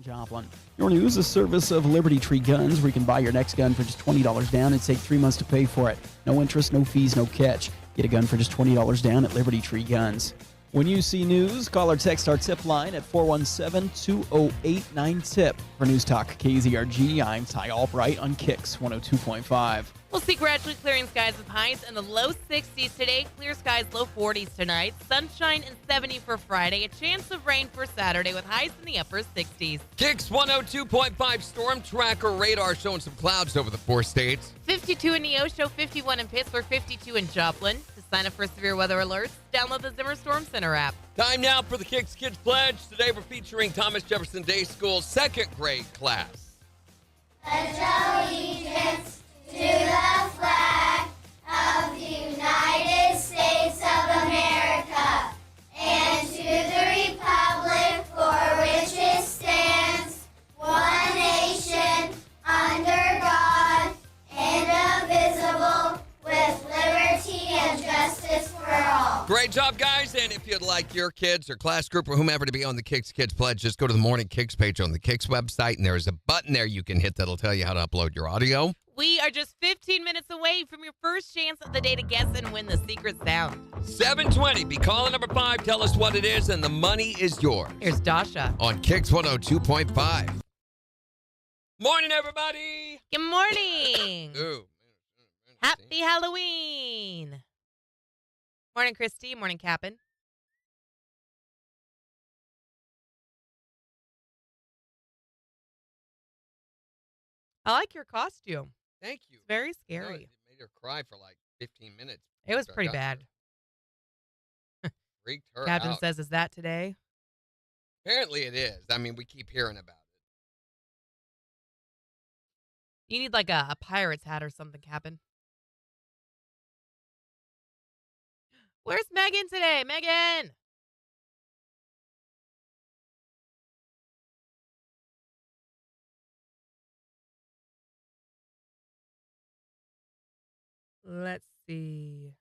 Joplin. Your news, a service of Liberty Tree Guns, where you can buy your next gun for just $20 down and take 3 months to pay for it. No interest, no fees, no catch. Get a gun for just $20 down at Liberty Tree Guns. When you see news, call or text our tip line at 417-208-9TIP. For News Talk KZRG, I'm Ty Albright on KIX 102.5. We'll see gradually clearing skies with highs in the low 60s today. Clear skies, low 40s tonight. Sunshine and 70 for Friday. A chance of rain for Saturday with highs in the upper 60s. KIX 102.5 storm tracker radar showing some clouds over the 4 states. 52 in Neosho, 51 in Pittsburgh, 52 in Joplin. To sign up for severe weather alerts, download the Zimmer Storm Center app. Time now for the KIX Kids Pledge. Today we're featuring Thomas Jefferson Day School 2nd grade class. Pledge allegiance to the flag of the United States of America and to the republic for which it stands, one nation, under God, indivisible, with liberty and justice for all. Great job, guys. And if you'd like your kids or class group or whomever to be on the KIX Kids Pledge, just go to the Morning KIX page on the KIX website, and there's a button there you can hit that'll tell you how to upload your audio. We are just 15 minutes away from your first chance of the day to guess and win the secret sound. 720, be caller number 5. Tell us what it is, and the money is yours. Here's Dasha. On KIX 102.5. Morning, everybody. Good morning. Ooh. Happy Halloween. Morning, Christy. Morning, Cap'n. I like your costume. Thank you. It's very No, scary. it made her cry for like 15 minutes. It was after I pretty got bad. there. Freaked her Captain out. says, is that today? Apparently it is. I mean, we keep hearing about it. You need like a pirate's hat or something, Captain. Where's Megan today? Megan! Let's see.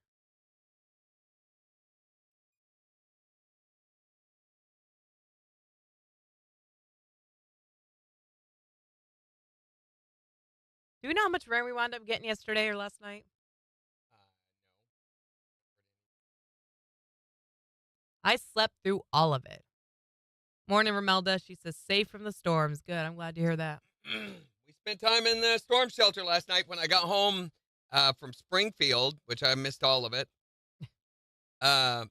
Do we know how much rain we wound up getting yesterday or last night? I slept through all of it. Morning, Romelda. She says, safe from the storms. Good. I'm glad to hear that. We spent time in the storm shelter last night when I got home from Springfield, which I missed all of it. I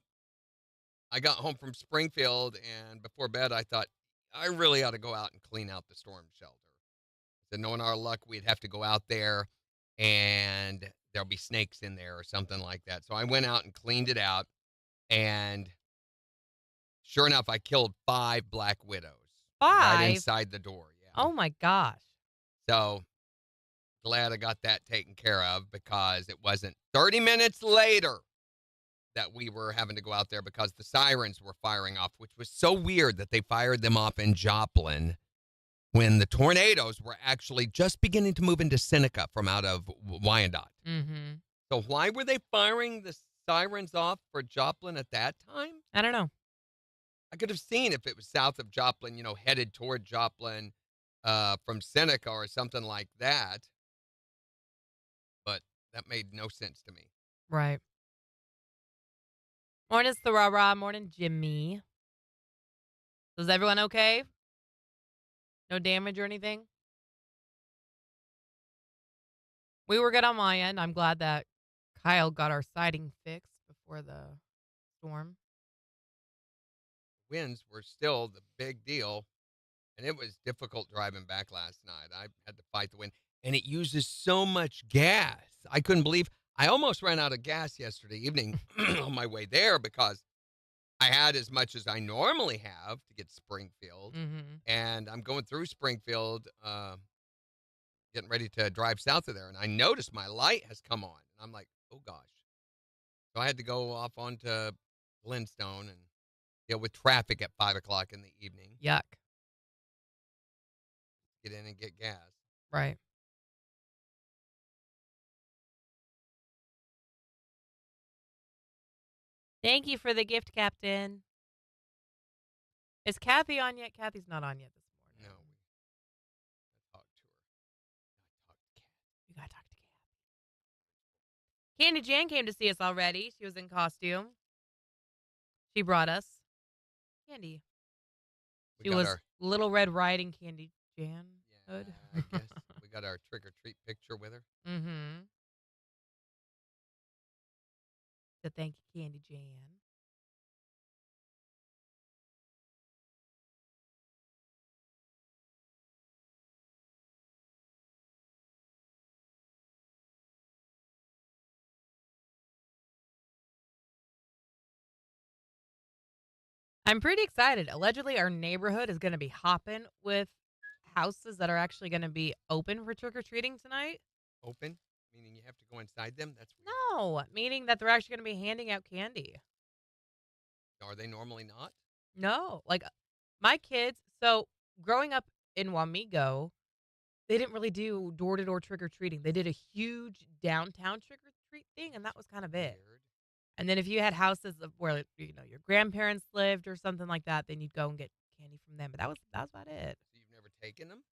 got home from Springfield, and before bed, I thought, I really ought to go out and clean out the storm shelter. So knowing our luck, we'd have to go out there, and there'll be snakes in there or something like that. So I went out and cleaned it out, and sure enough, I killed 5 black widows. 5? Right inside the door, yeah. Oh, my gosh. So glad I got that taken care of, because it wasn't 30 minutes later that we were having to go out there because the sirens were firing off, which was so weird that they fired them off in Joplin when the tornadoes were actually just beginning to move into Seneca from out of Wyandotte. Mm-hmm. So why were they firing the sirens off for Joplin at that time? I don't know. I could have seen if it was south of Joplin, headed toward Joplin from Seneca or something like that. But that made no sense to me. Right. Morning, Sarara. Morning, Jimmy. Is everyone okay? No damage or anything? We were good on my end. I'm glad that Kyle got our siding fixed before the storm. Winds were still the big deal, and it was difficult driving back last night. I had to fight the wind, and it uses so much gas. I couldn't believe I almost ran out of gas yesterday evening on my way there, because I had as much as I normally have to get to Springfield, Mm-hmm. and I'm going through Springfield, getting ready to drive south of there, and I noticed my light has come on, and I'm like, oh gosh. So I had to go off onto Glenstone and deal with traffic at 5 o'clock in the evening. Yuck. Get in and get gas. Right. Thank you for the gift, Captain. Is Kathy on yet? Kathy's not on yet this morning. No. Candy Jan came to see us already. She was in costume. She brought us candy. She was Little Red Riding Candy Jan. Yeah, I guess we got our trick-or-treat picture with her. Mm-hmm. So thank you, Candy Jan. I'm pretty excited. Allegedly, our neighborhood is going to be hopping with houses that are actually going to be open for trick-or-treating tonight. Open? Meaning you have to go inside them? That's weird. No, meaning that they're actually going to be handing out candy. Are they normally not? No, like my kids. So growing up in Wamego, they didn't really do door-to-door trick-or-treating. They did a huge downtown trick-or-treat thing, and that was kind of it. Weird. And then if you had houses where your grandparents lived or something like that, then you'd go and get candy from them. But that was about it. So you've never taken them?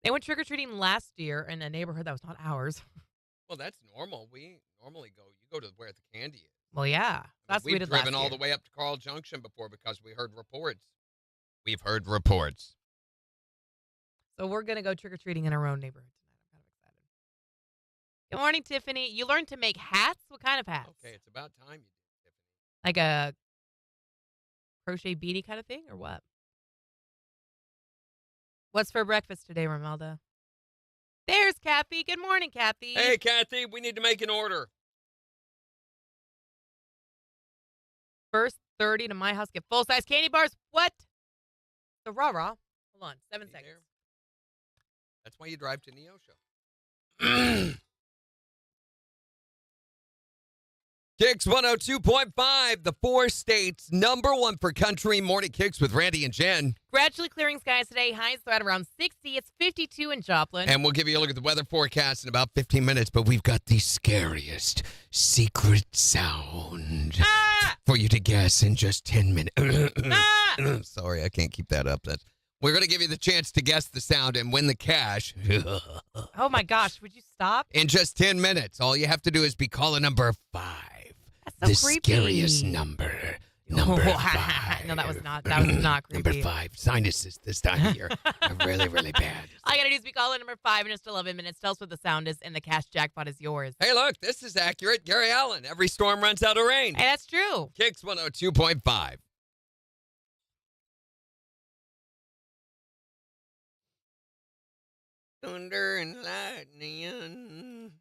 They went trick-or-treating last year in a neighborhood that was not ours. Well, that's normal. We normally go. You go to where the candy is. Well, yeah. That's what we We've did last driven all year. the way up to Carl Junction before because we heard reports. We've heard reports. So we're going to go trick-or-treating in our own neighborhood tonight. I'm kind of excited. Good morning, Tiffany. You learned to make hats? What kind of hats? Okay, it's about time you did, Tiffany. Like a crochet beanie kind of thing or what? What's for breakfast today, Romelda? There's Kathy. Good morning, Kathy. Hey, Kathy, we need to make an order. First 30 to my house get full-size candy bars. What? The rah-rah. Hold on. 7 See seconds. there? That's why you drive to Neosho. KIX 102.5, the 4 states, #1 for country. Morning KIX with Randy and Jen. Gradually clearing skies today. Highs are at around 60. It's 52 in Joplin. And we'll give you a look at the weather forecast in about 15 minutes, but we've got the scariest secret sound for you to guess in just 10 minutes. Sorry, I can't keep that up. We're going to give you the chance to guess the sound and win the cash. Oh, my gosh. Would you stop? In just 10 minutes. All you have to do is be caller number 5. That's so the creepy. Scariest number. Number 5. No, that was not creepy. Number 5. Sinuses this time of year are really, really bad. All you got to do is be calling number 5 in just 11 minutes. Tell us what the sound is, and the cash jackpot is yours. Hey, look, this is accurate. Gary Allen. Every storm runs out of rain. Hey, that's true. KIX 102.5. Thunder and lightning.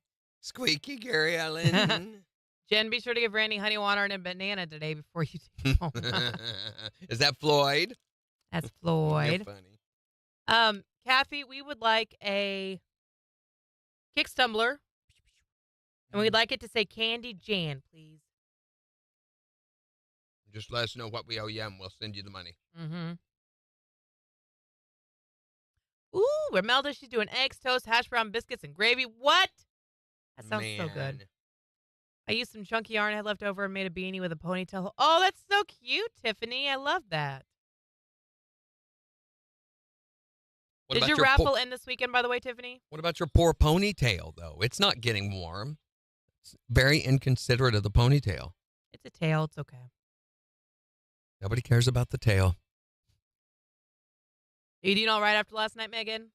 Squeaky Gary Allen. Jen, be sure to give Randy honey water and a banana today before you take home. Is that Floyd? That's You're Floyd. funny. Kathy, we would like a KIX tumbler, and we'd like it to say Candy Jan, please. Just let us know what we owe you, and we'll send you the money. Mm-hmm. Ooh, Romelda, she's doing eggs, toast, hash brown biscuits, and gravy. What? That sounds so good. I used some chunky yarn I had left over and made a beanie with a ponytail. Oh, that's so cute, Tiffany. I love that. Did your raffle end this weekend, by the way, Tiffany? What about your poor ponytail, though? It's not getting warm. It's very inconsiderate of the ponytail. It's a tail. It's okay. Nobody cares about the tail. Are you doing all right after last night, Megan?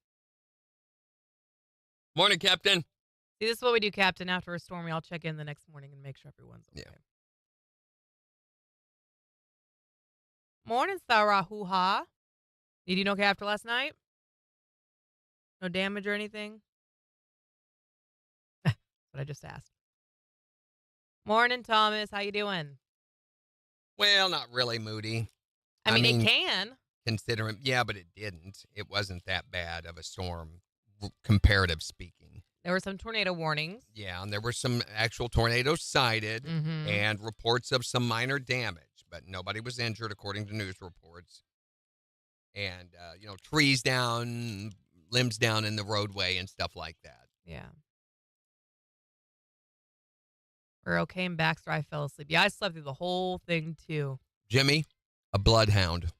Morning, Captain. See, this is what we do, Captain. After a storm, we all check in the next morning and make sure everyone's okay. Yeah. Morning, Sarah Hoo-Ha. You doing okay after last night? No damage or anything? That's what I just asked. Morning, Thomas. How you doing? Well, not really moody. I mean, it can. Considering, yeah, but it didn't. It wasn't that bad of a storm, comparative speaking. There were some tornado warnings. Yeah, and there were some actual tornadoes cited Mm-hmm. and reports of some minor damage, but nobody was injured according to news reports. And, trees down, limbs down in the roadway and stuff like that. Yeah. We're okay in Baxter. I fell asleep. Yeah, I slept through the whole thing, too. Jimmy, a bloodhound.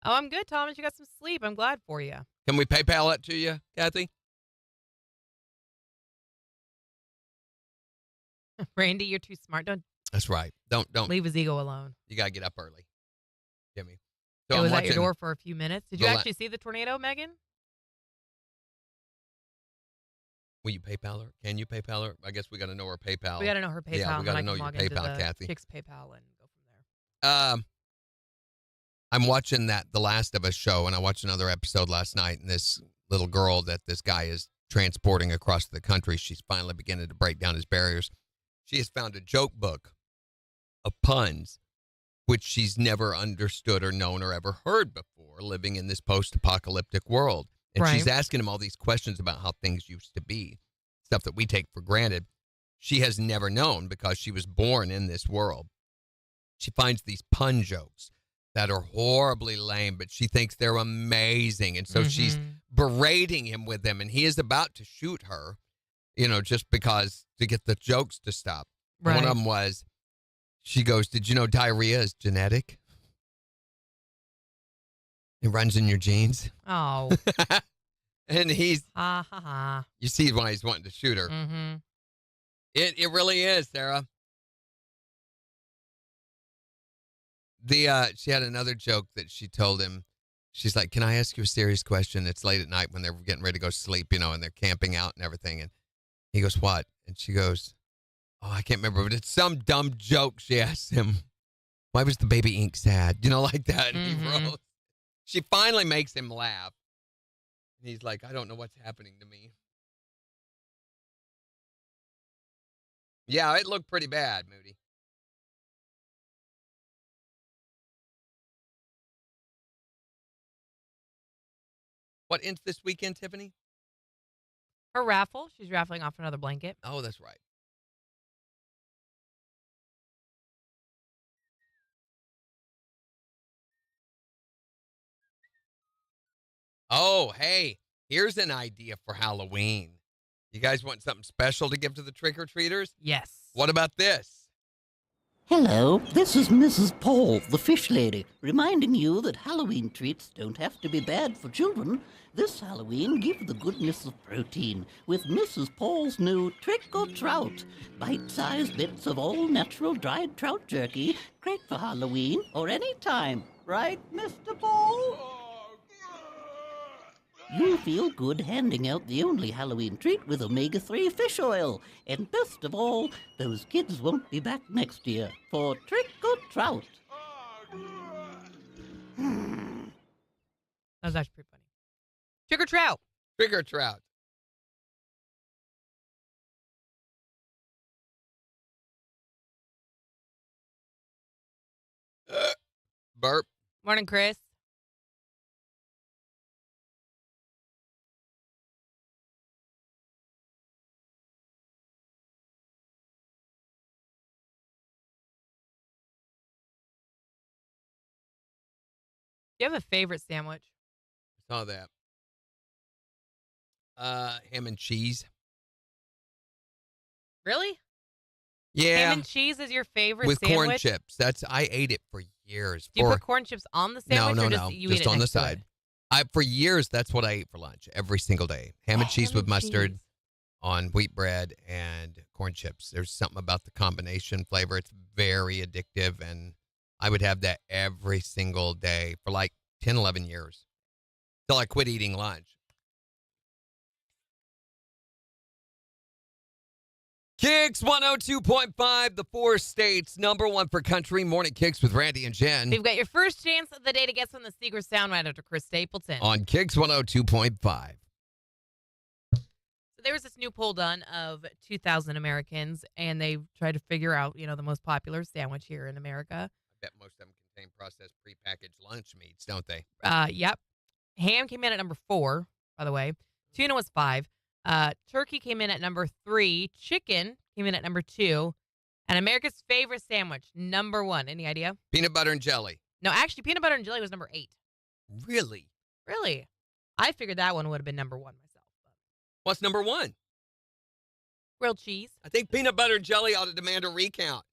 Oh, I'm good, Thomas. You got some sleep. I'm glad for you. Can we PayPal it to you, Kathy? Randy, you're too smart. Don't That's right. Don't. leave his ego alone. You got to get up early, Jimmy. It I'm was at your watching door for a few minutes. Did you the actually see the tornado, Megan? Will you PayPal her? Can you PayPal her? I guess we got to know her PayPal. We got to know her PayPal. Yeah, we and got then to I know can your log into PayPal, the Kathy. KIX PayPal and go from there. I'm watching The Last of Us show, and I watched another episode last night, and this little girl that this guy is transporting across the country, she's finally beginning to break down his barriers. She has found a joke book of puns, which she's never understood or known or ever heard before, living in this post-apocalyptic world. And she's asking him all these questions about how things used to be, stuff that we take for granted. She has never known because she was born in this world. She finds these pun jokes that are horribly lame, but she thinks they're amazing. And so she's berating him with them, and he is about to shoot her, just because to get the jokes to stop. Right. One of them was, she goes, "Did you know diarrhea is genetic? It runs in your genes." Oh. And he's, Ha ha ha. you see why he's wanting to shoot her. Mm-hmm. It really is, Sarah. She had another joke that she told him. She's like, "Can I ask you a serious question?" It's late at night when they're getting ready to go sleep, and they're camping out and everything. And he goes, "What?" And she goes, "Oh, I can't remember, but it's some dumb joke." She asked him, "Why was the baby ink sad?" Like that. And he wrote. She finally makes him laugh. And he's like, "I don't know what's happening to me." Yeah, it looked pretty bad, Moody. What ends this weekend, Tiffany? Her raffle. She's raffling off another blanket. Oh, that's right. Oh, hey, here's an idea for Halloween. You guys want something special to give to the trick-or-treaters? Yes. What about this? Hello, this is Mrs. Paul, the fish lady, reminding you that Halloween treats don't have to be bad for children. This Halloween, give the goodness of protein with Mrs. Paul's new Trick or Trout. Bite-sized bits of all-natural dried trout jerky, great for Halloween or any time. Right, Mr. Paul? You'll feel good handing out the only Halloween treat with omega-3 fish oil. And best of all, those kids won't be back next year for Trick or Trout. That was actually pretty funny. Trick or trout. Trick or trout. Burp. Morning, Chris. Do you have a favorite sandwich? Saw that. Ham and cheese. Really? Yeah. Ham and cheese is your favorite with sandwich? corn chips. I ate it for years. Do you put corn chips on the sandwich? No, or no, just, no. you Just eat it on the next to side. it? For years, that's what I ate for lunch every single day. Ham and cheese Ham with and mustard cheese. on wheat bread and corn chips. There's something about the combination flavor. It's very addictive, and I would have that every single day for like 10, 11 years till I quit eating lunch. KIX 102.5, the 4 states, #1 for country. Morning KIX with Randy and Jen You've got your first chance of the day to guess on the secret sound right after Chris Stapleton. on KIX 102.5. So there was this new poll done of 2,000 Americans, and they tried to figure out, the most popular sandwich here in America. I bet most of them contain processed prepackaged lunch meats, don't they? Yep. Ham came in at number 4, by the way. Tuna was 5. Turkey came in at number 3. Chicken came in at number 2. And America's favorite sandwich, number 1. Any idea? Peanut butter and jelly. No, actually, peanut butter and jelly was number 8. Really? Really? I figured that one would have been number 1 myself. What's number 1? Grilled cheese. I think peanut butter and jelly ought to demand a recount.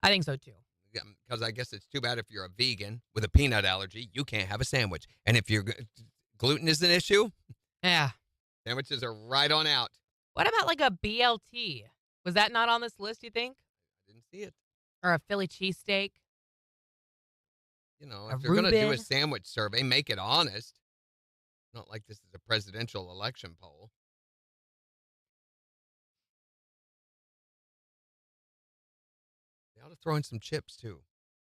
I think so, too. because I guess it's too bad if you're a vegan with a peanut allergy, you can't have a sandwich. And if gluten is an issue, Yeah. sandwiches are right on out. What about like a BLT? Was that not on this list, you think? I didn't see it. Or a Philly cheesesteak? You know, A if you're going to do a Reuben? sandwich survey, make it honest. Not like this is a presidential election poll. They ought to throw in some chips, too.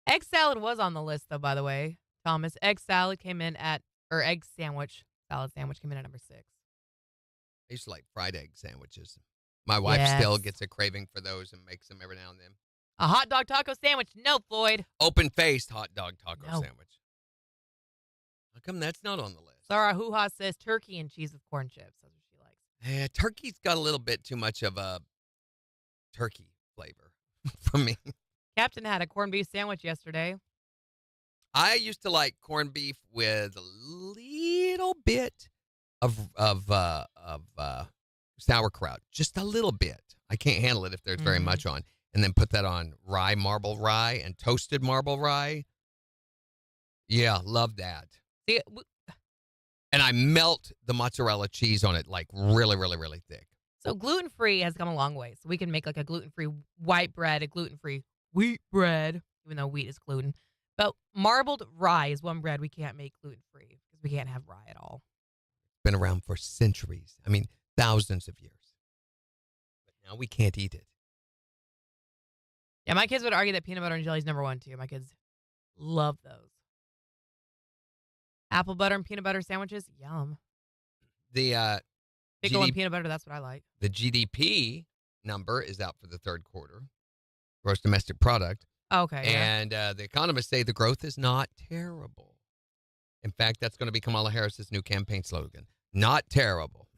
Egg salad was on the list, though, by the way. Thomas, egg salad came in at, or egg sandwich, salad sandwich came in at number 6. I used to like fried egg sandwiches. My wife still gets a craving for those and makes them every now and then. A hot dog taco sandwich? No, Floyd. Open-faced hot dog taco No. sandwich. How come that's not on the list? Sarah Hoo-Ha says turkey and cheese with corn chips. That's what she likes. Yeah, turkey's got a little bit too much of a turkey flavor for me. Captain had a corned beef sandwich yesterday. I used to like corned beef with a little bit of sauerkraut, just a little bit. I can't handle it if there's very much on. And then put that on marble rye and toasted marble rye. Yeah, love that. See, And I melt the mozzarella cheese on it like really, really, really thick. so gluten-free has come a long way. So we can make like a gluten-free white bread, a gluten-free wheat bread, even though wheat is gluten. But marbled rye is one bread we can't make gluten-free because we can't have rye at all. Been around for centuries. I mean, thousands of years. But now we can't eat it. Yeah, my kids would argue that peanut butter and jelly is number 1 too. My kids love those. Apple butter and peanut butter sandwiches, yum. The Pickle and peanut butter, that's what I like. the GDP number is out for the third quarter, gross domestic product. Okay, yeah. And the economists say the growth is not terrible. In fact, that's going to be Kamala Harris's new campaign slogan. Not terrible.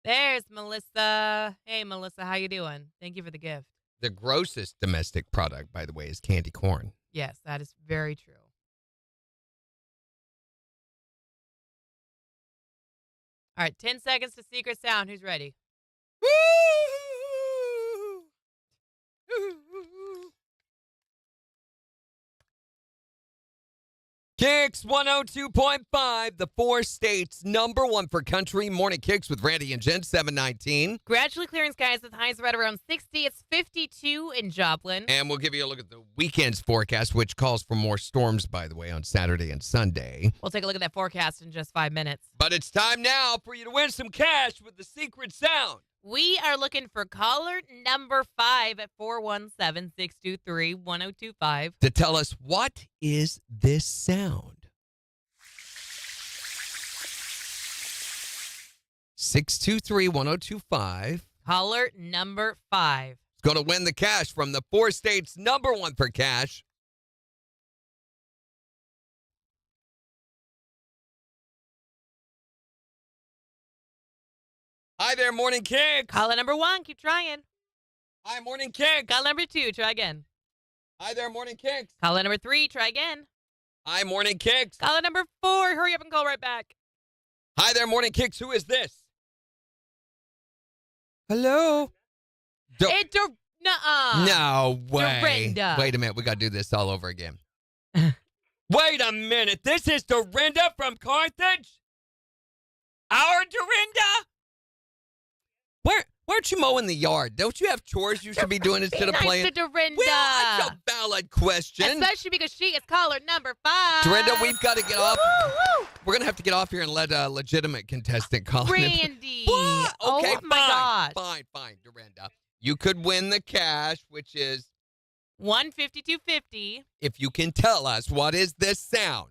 There's Melissa. Hey, Melissa, how you doing? Thank you for the gift. The grossest domestic product, by the way, is candy corn. Yes, that is very true. All right, 10 seconds to secret sound. Who's ready? KIX 102.5, the 4 states number 1 for country. Morning KIX with Randy and Jen, 719. Gradually clearing skies with highs right around 60. It's 52 in Joplin. And we'll give you a look at the weekend's forecast, which calls for more storms, by the way, on Saturday and Sunday. We'll take a look at that forecast in just 5 minutes. But it's time now for you to win some cash with the secret sound. We are looking for caller number 5 at 417-623-1025. To tell us, what is this sound? 623-1025. Caller number 5. It's going to win the cash from the 4 states number 1 for cash. Hi there, Morning KIX. Caller number 1, keep trying. Hi, Morning KIX. Caller number 2, try again. Hi there, Morning KIX. Caller number 3, try again. Hi, Morning KIX. Caller number 4, hurry up and call right back. Hi there, Morning KIX. Who is this? Hello? It's nuh-uh. No way. Dorinda. Wait a minute. We got to do this all over again. Wait a minute. This is Dorinda from Carthage? Our Dorinda? Why aren't you mowing the yard? Don't you have chores you should be doing instead of nice playing? to Dorinda. Well, that's a valid question. Especially because she is caller number 5. Dorinda, we've got to get off. Woo-hoo-hoo. We're going to have to get off here and let a legitimate contestant call in. Randy. What? Okay, oh, my fine, gosh. fine, Dorinda. You could win the cash, which is 152.50. if you can tell us what is this sound.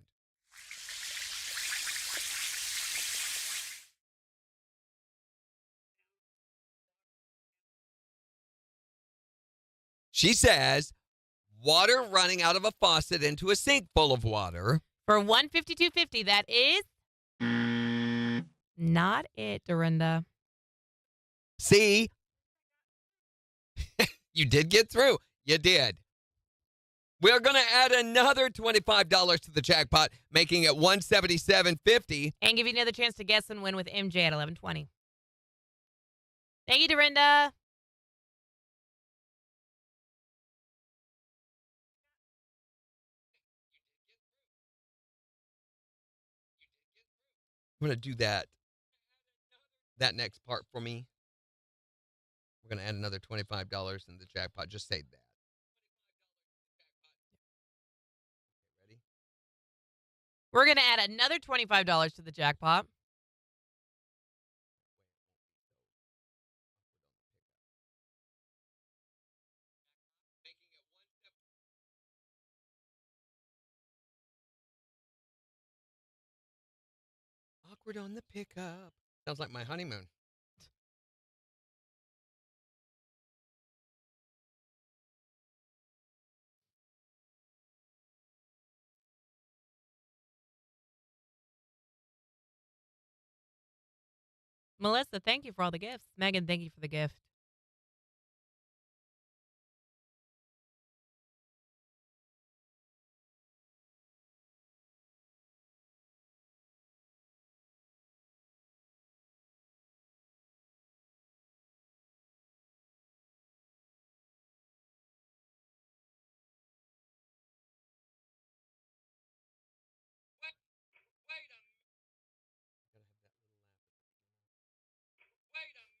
She says, water running out of a faucet into a sink full of water. For 152.50, that is not it, Dorinda. See? You did get through. You did. We're going to add another $25 to the jackpot, making it $177.50. And give you another chance to guess and win with MJ at 11:20. Thank you, Dorinda. I'm going to do that next part for me. We're going to add another $25 in the jackpot. Just say that. Ready? We're going to add another $25 to the jackpot. Awkward on the pickup. Sounds like my honeymoon. Melissa, thank you for all the gifts. Megan, thank you for the gift.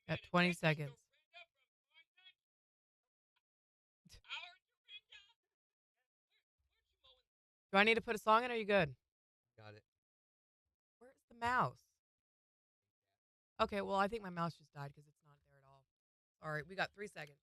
Got 20 seconds. Do I need to put a song in or are you good? Got it. Where's the mouse? Okay, well, I think my mouse just died because it's not there at all. All right, we got 3 seconds.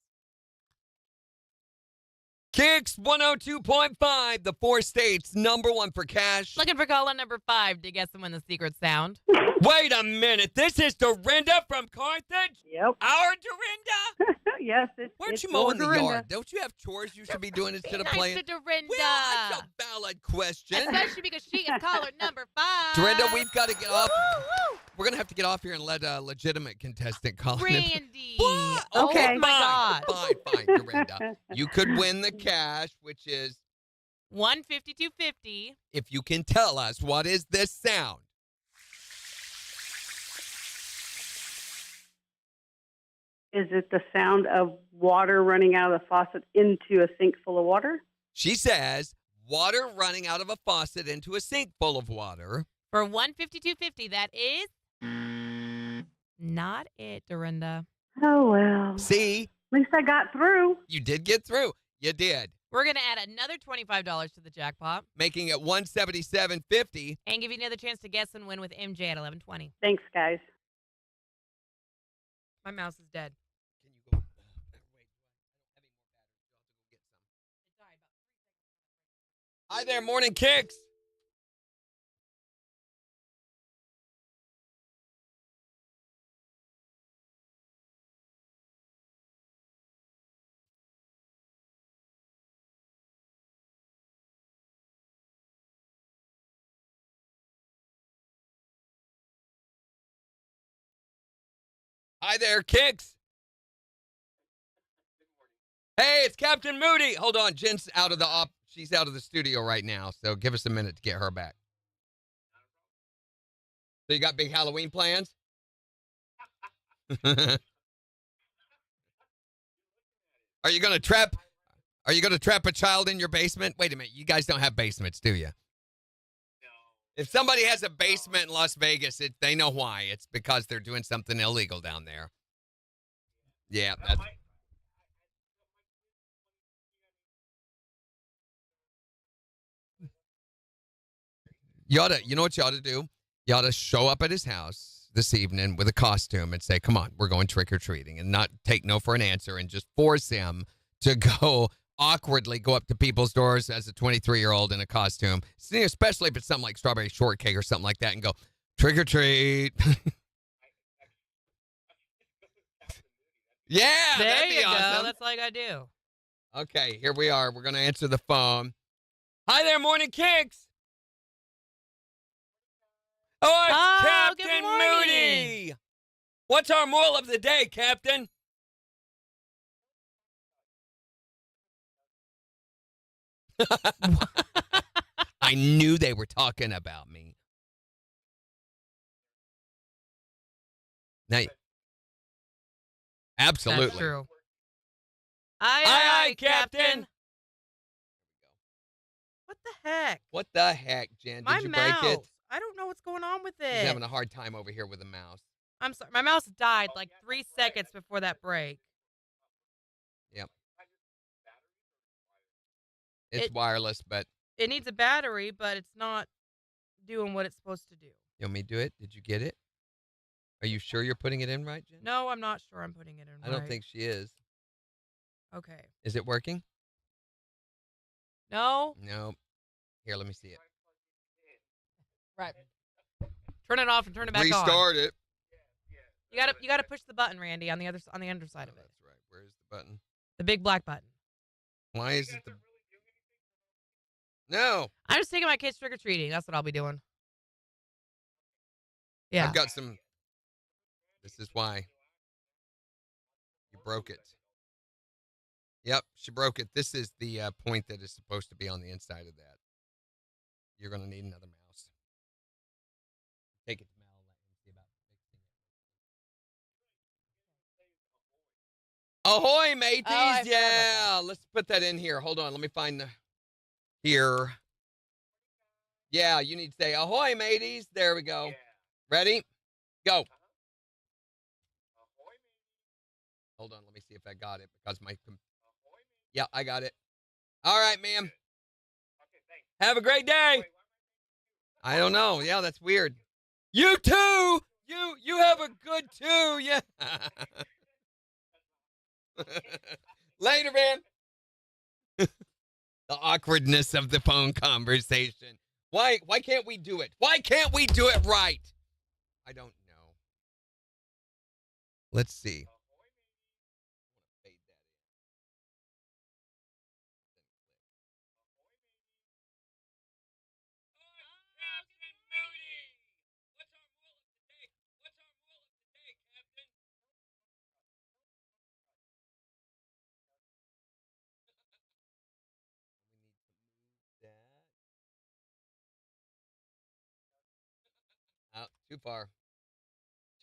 KIX 102.5, the 4 states, #1 for cash. Looking for caller number 5 to guess and win the secret sound. Wait a minute. This is Dorinda from Carthage? Yep. Our Dorinda? Yes. Why don't it's you mow in the Dorinda. yard? Don't you have chores you should be doing instead of Nice playing? to Dorinda. Well, that's a valid question. Especially because she is caller number 5. Dorinda, we've got to get off. Woo! We're going to have to get off here and let a legitimate contestant call in. Randy. What? Okay. Oh, my God. Fine, Dorinda. You could win the cash, which is 152.50. if you can tell us what is this sound. Is it the sound of water running out of the faucet into a sink full of water? She says water running out of a faucet into a sink full of water. For 152.50, that is not it, Dorinda. Oh, well. See, At least I got through. you did get through. You did. We're going to add another $25 to the jackpot Making it $177.50. and give you another chance to guess and win with MJ at 11:20. Thanks, guys. My mouse is dead. Can you go? Wait. Hi there, Morning Kicks. Hi there, Kicks. Hey, it's Captain Moody. Hold on, Jen's out of the she's out of the studio right now, so give us a minute to get her back. So you got big Halloween plans? Are you gonna trap a child in your basement? Wait a minute, you guys don't have basements, do you? No. If somebody has a basement in Las Vegas, they know why. It's because they're doing something illegal down there. Yeah, that's. You know what you ought to do? You ought to show up at his house this evening with a costume and say, come on, we're going trick-or-treating, and not take no for an answer and just force him to go awkwardly go up to people's doors as a 23-year-old in a costume, especially if it's something like strawberry shortcake or something like that, and go, trick-or-treat. Yeah, There that'd be you go. awesome. That's all I got to do. Okay, here we are. We're going to answer the phone. Hi there, Morning Kicks. Oh, it's Oh, good Captain morning. Moody. What's our moral of the day, Captain? I knew they were talking about me. Now, absolutely. That's true. Aye, Aye, Captain. What the heck? What the heck, Jen? My Did you break mouse. it? I don't know what's going on with He's it. having a hard time over here with the mouse. I'm sorry. My mouse died like 3 seconds before that break. Yep. It's It wireless, but it needs a battery, but it's not doing what it's supposed to do. you want me to do it? Did you get it? Are you sure you're putting it in right, Jen? No, I'm not sure I'm putting it in I don't right. think she is. Okay. Is it working? No. No. Here, let me see it. Right. Turn it off and turn it back on. Restart it. You gotta push the button, Randy, on the underside of it. That's right. Where's the button? The big black button. Why is it the... No. I'm just taking my kids trick or treating. That's what I'll be doing. Yeah. I've got some... This is why. You broke it. Yep, she broke it. This is the point that is supposed to be on the inside of that. You're going to need another mouse. Take it to Mel and let him see about fixing it. Ahoy, mateys! I forgot about Yeah, let's put that in here. Hold on, let me find the... Here. Yeah, you need to say, ahoy, mateys. There we go. Ready? Go. Hold on, let me see if I got it because my... Yeah, I got it. All right, ma'am. Have a great day. I don't know. Yeah, that's weird. You too. You have a good too. Yeah. Later, man. The awkwardness of the phone conversation. Why can't we do it? Why can't we do it right? I don't know. Let's see. Oh, too far.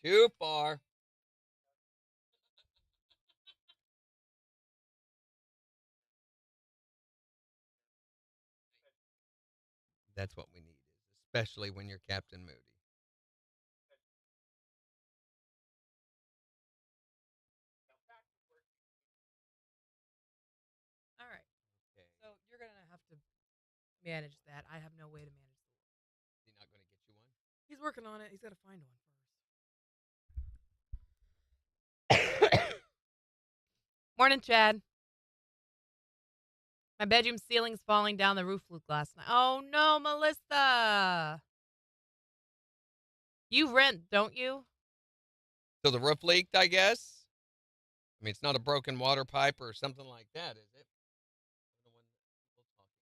Too far. That's what we need, especially when you're Captain Moody. All right. Okay. So you're gonna have to manage that. I have no way to manage the Is he not going to get you one? He's working on it. He's got to find one first. Morning, Chad. My bedroom ceiling's falling down the roof last night. Oh no, Melissa. You rent, don't you? So the roof leaked, I guess? I mean, it's not a broken water pipe or something like that, is it? The one that people talking about.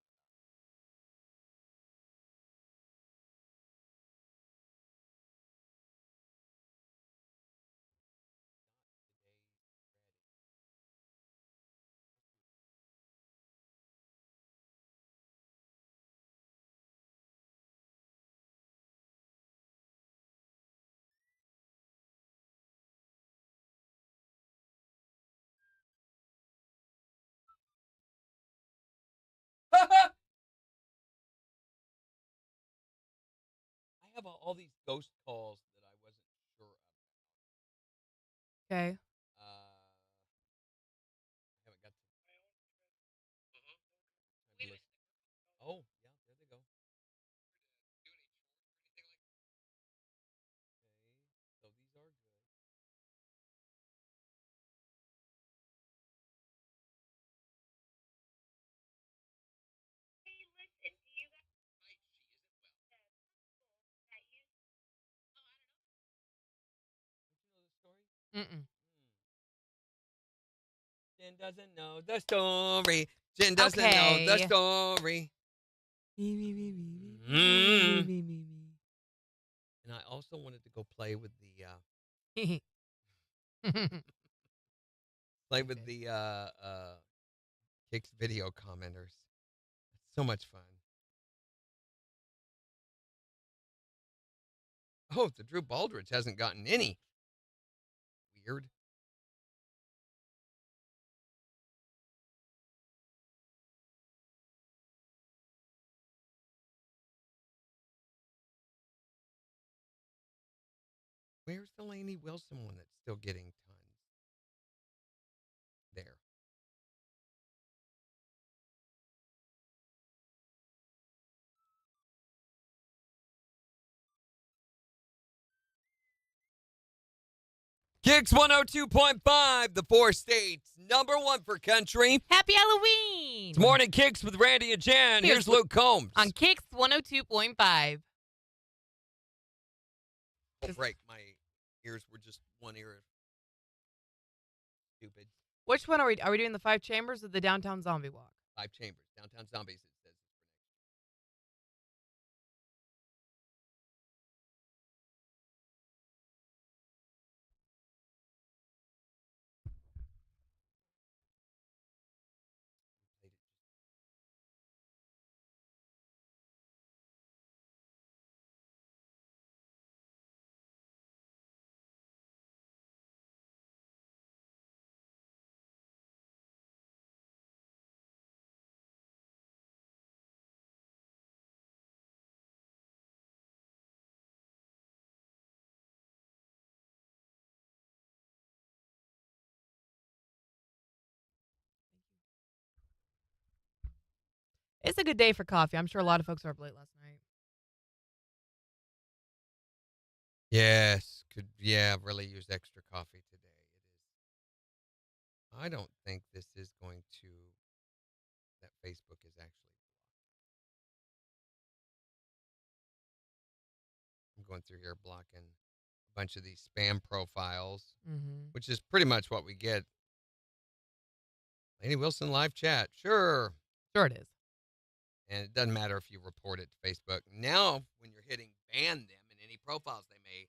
I have all these ghost calls that I wasn't sure about. Okay. I haven't got to. Oh, yeah, there they go. Okay, so these are good. Did you know the story? Mm-mm. Jen doesn't know the story. Jen doesn't know the Okay. story. Mm. And I also wanted to go play with the KIX video commenters. It's so much fun. Oh, the Drew Baldridge hasn't gotten any. Weird. Where's the Lainey Wilson one that's still getting tons? There. KIX 102.5, the 4 states, #1 for country. Happy Halloween! It's Morning KIX with Randy and Jen. Here's Luke Combs. On KIX 102.5. Oh, break. My ears were just one ear. Stupid. Which one are we? Are we doing the 5 chambers or the downtown zombie walk? 5 chambers. Downtown Zombies, it says. It's a good day for coffee. I'm sure a lot of folks were up late last night. Yes. Really use extra coffee today. It is. I don't think this is going to, that Facebook is actually. I'm going through here blocking a bunch of these spam profiles, which is pretty much what we get. Lainey Wilson live chat. Sure. Sure it is. And it doesn't matter if you report it to Facebook. Now, when you're hitting ban them in any profiles they may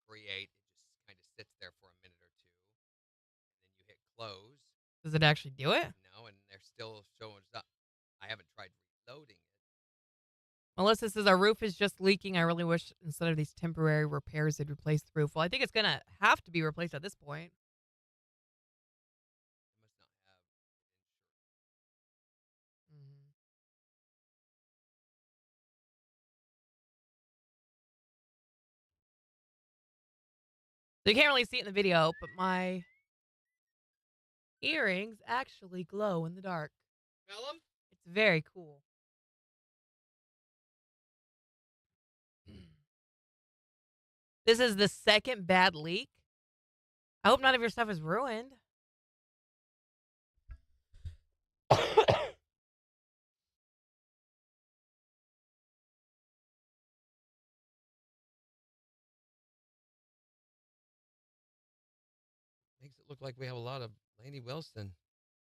create, it just kind of sits there for a minute or two. And then you hit close. Does it actually do it? No, and they're still showing up. I haven't tried reloading it. Melissa says, our roof is just leaking. I really wish instead of these temporary repairs, they'd replace the roof. Well, I think it's going to have to be replaced at this point. I must not have Mm-hmm. So you can't really see it in the video, but my earrings actually glow in the dark. Smell them? It's very cool. This is the second bad leak. I hope none of your stuff is ruined. Makes it look like we have a lot of Lainey Wilson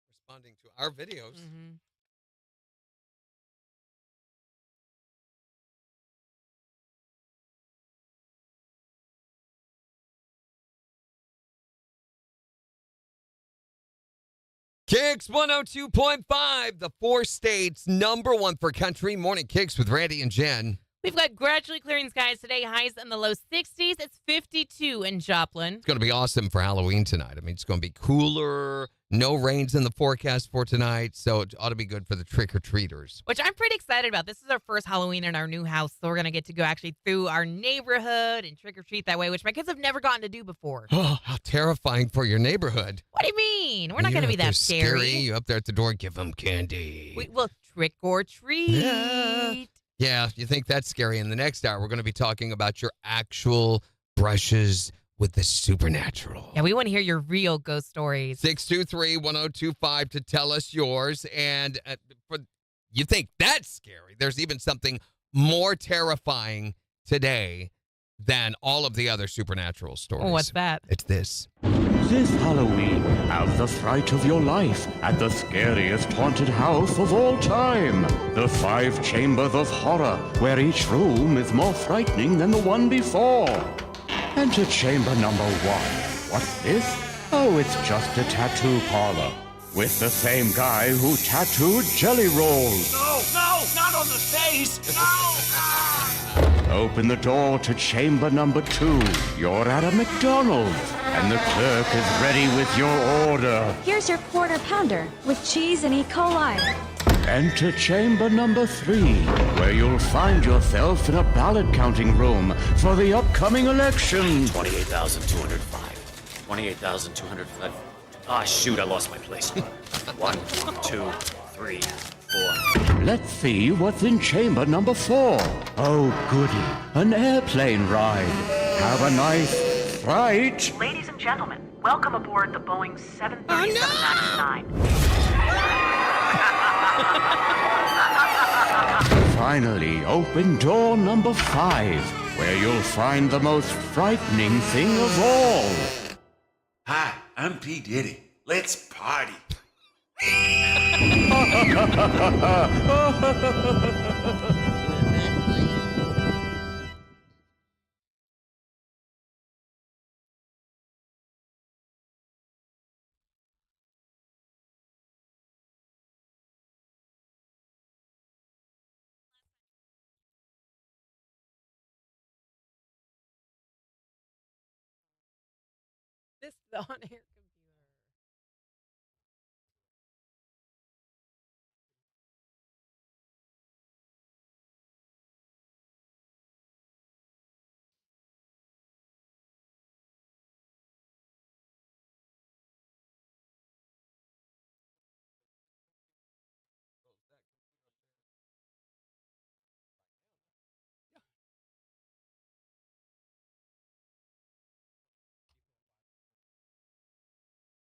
responding to our videos. Mm-hmm. KIX 102.5, the 4 states, #1 for country. Morning KIX with Randy and Jen. We've got gradually clearing skies today, highs in the low 60s. It's 52 in Joplin. It's going to be awesome for Halloween tonight. I mean, it's going to be cooler. No rains in the forecast for tonight, so it ought to be good for the trick-or-treaters. Which I'm pretty excited about. This is our first Halloween in our new house, so we're going to get to go actually through our neighborhood and trick-or-treat that way, which my kids have never gotten to do before. Oh, how terrifying for your neighborhood. What do you mean? We're not going to be that scary. You up there at the door, give them candy. We'll trick or treat. Yeah, you think that's scary. In the next hour, we're going to be talking about your actual brushes with the supernatural. Yeah, we want to hear your real ghost stories. 623-1025 to tell us yours. And you think that's scary. There's even something more terrifying today than all of the other supernatural stories. Oh, what's that? It's this. This Halloween, have the fright of your life at the scariest haunted house of all time. The 5 Chambers of Horror, where each room is more frightening than the one before. Enter chamber number 1. What's this? Oh, it's just a tattoo parlor. With the same guy who tattooed Jelly Rolls. No, not on the face. No. Open the door to chamber number 2. You're at a McDonald's, and the clerk is ready with your order. Here's your quarter pounder with cheese and E. coli. Enter chamber number 3, where you'll find yourself in a ballot counting room for the upcoming election. 28,205. 28,205. Ah, shoot, I lost my place. 1, 2, 3, 4. Let's see what's in chamber number 4. Oh, goody, an airplane ride. Have a nice flight. Ladies and gentlemen, welcome aboard the Boeing 737 MAX 9. Finally, open door number 5, where you'll find the most frightening thing of all. Hi, I'm P. Diddy. Let's party. This is the on-air computer.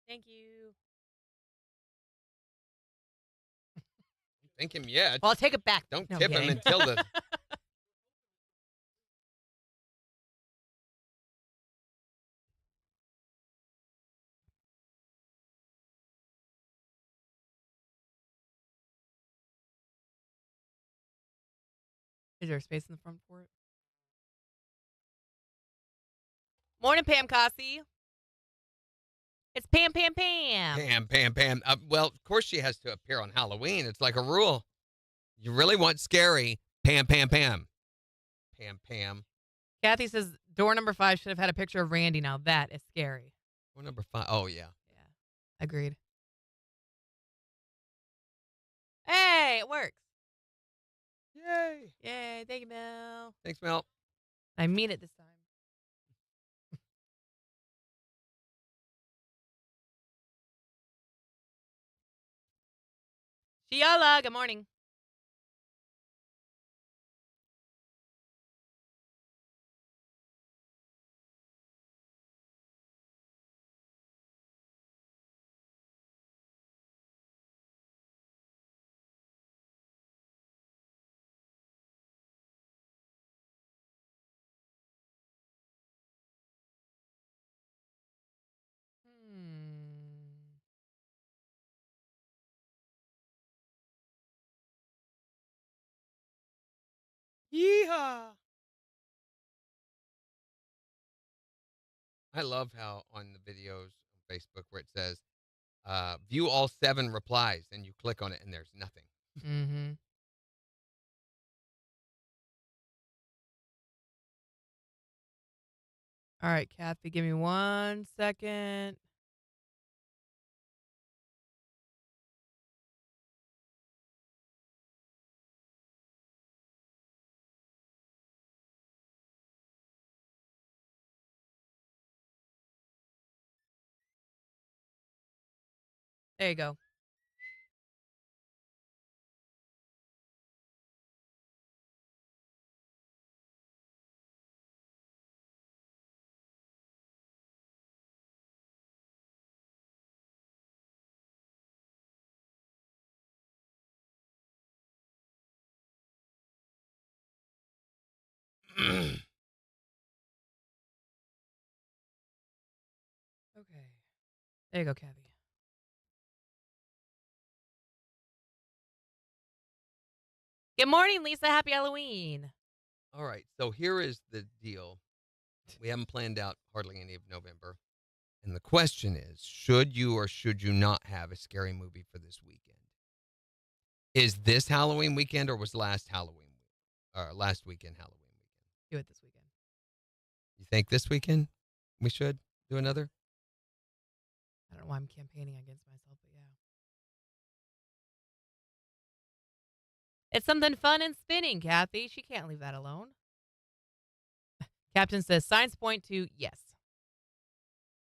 Thank you. Thank him yet. Well, I'll take it back. Don't No, tip him kidding. until the. Is there a space in the front for it? Morning, Pam Cossie. It's Pam, Pam, Pam. Pam, Pam, Pam. Well, of course she has to appear on Halloween. It's like a rule. You really want scary, Pam, Pam, Pam. Pam, Pam. Kathy says door number 5 should have had a picture of Randy. Now that is scary. What number 5? Oh, yeah. Yeah, agreed. Hey, it works. Yay. Yay, thank you, Mel. Thanks, Mel. I mean it this time. Sheila, good morning. Yeehaw. I love how on the videos on Facebook where it says, view all 7 replies, and you click on it and there's nothing. Mm-hmm. All right, Kathy, give me 1 second. There you go. Okay. There you go, Kathy. Good morning, Lisa. Happy Halloween. All right, so here is the deal. We haven't planned out hardly any of November. And the question is, should you or should you not have a scary movie for this weekend? Is this Halloween weekend or was last weekend Halloween weekend? Do it this weekend. You think this weekend we should do another? I don't know why I'm campaigning against myself, but yeah. It's something fun and spinning, Kathy. She can't leave that alone. Captain says signs point to yes.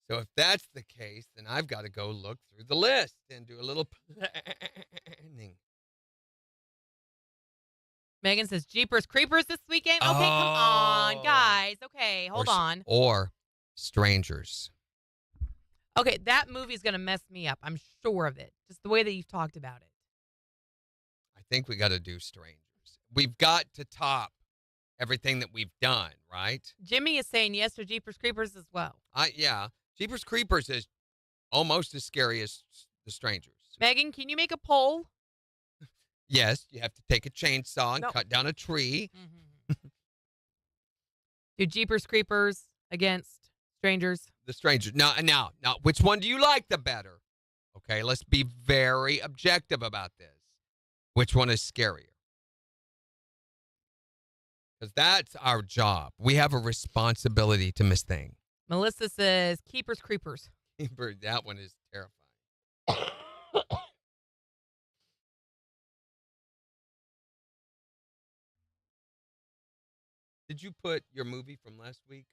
So if that's the case, then I've got to go look through the list and do a little planning. Megan says Jeepers Creepers this weekend. Okay, come on, guys. Okay, hold on. Or Strangers. Okay, that movie's going to mess me up. I'm sure of it. Just the way that you've talked about it. I think we got to do Strangers. We've got to top everything that we've done, right? Jimmy is saying yes to Jeepers Creepers as well. Yeah. Jeepers Creepers is almost as scary as The Strangers. Megan, can you make a poll? Yes, you have to take a chainsaw and cut down a tree. Mm-hmm. Do Jeepers Creepers against Strangers? The Strangers. Now, which one do you like the better? Okay, let's be very objective about this. Which one is scarier? Because that's our job. We have a responsibility to Miss Thing. Melissa says Keepers Creepers. That one is terrifying. Did you put your movie from last week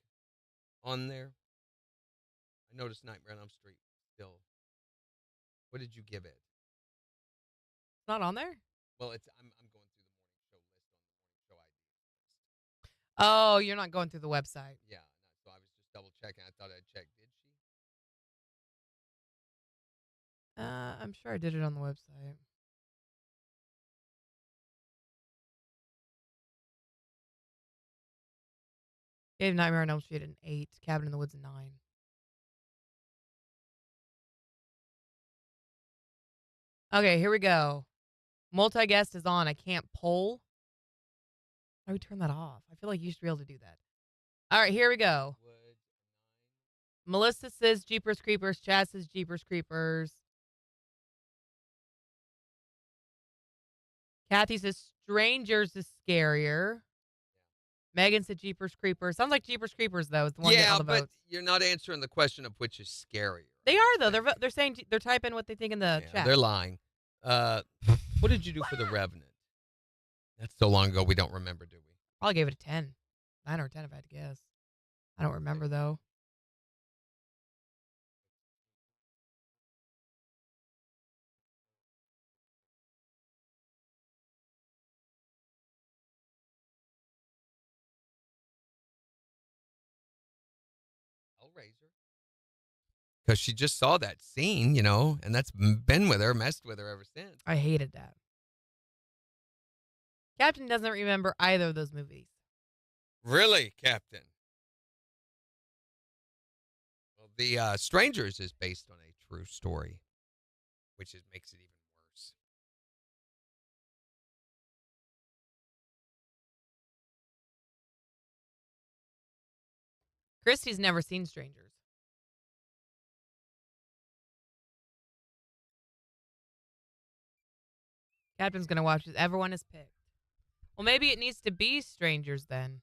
on there? I noticed Nightmare on Elm Street still. What did you give it? It's not on there? Well, I'm going through the morning show list on the morning show ID list. Oh, you're not going through the website. Yeah, so I was just double checking. I thought I'd check. Did she? I'm sure I did it on the website. Gave Nightmare on Elm Street an 8. Cabin in the Woods a 9. Okay, here we go. Multi-guest is on. I can't poll. How do we turn that off? I feel like you should be able to do that. All right, here we go. Melissa says Jeepers Creepers. Chad says Jeepers Creepers. Kathy says Strangers is scarier. Megan said Jeepers Creepers. Sounds like Jeepers Creepers, though, is the one getting all the votes. But you're not answering the question of which is scarier. They are, though. They're saying, they're typing what they think in the chat. They're lying. What did you do for The Revenant? That's so long ago we don't remember, do we? Probably gave it a 10. 9 or a 10 if I had to guess. I don't remember, though. I'll raise her. Because she just saw that scene, and that's been with her, messed with her ever since. I hated that. Captain doesn't remember either of those movies. Really, Captain? Well, The Strangers is based on a true story, which makes it even worse. Christy's never seen Strangers. Captain's going to watch it. Everyone is picked. Well, maybe it needs to be Strangers then.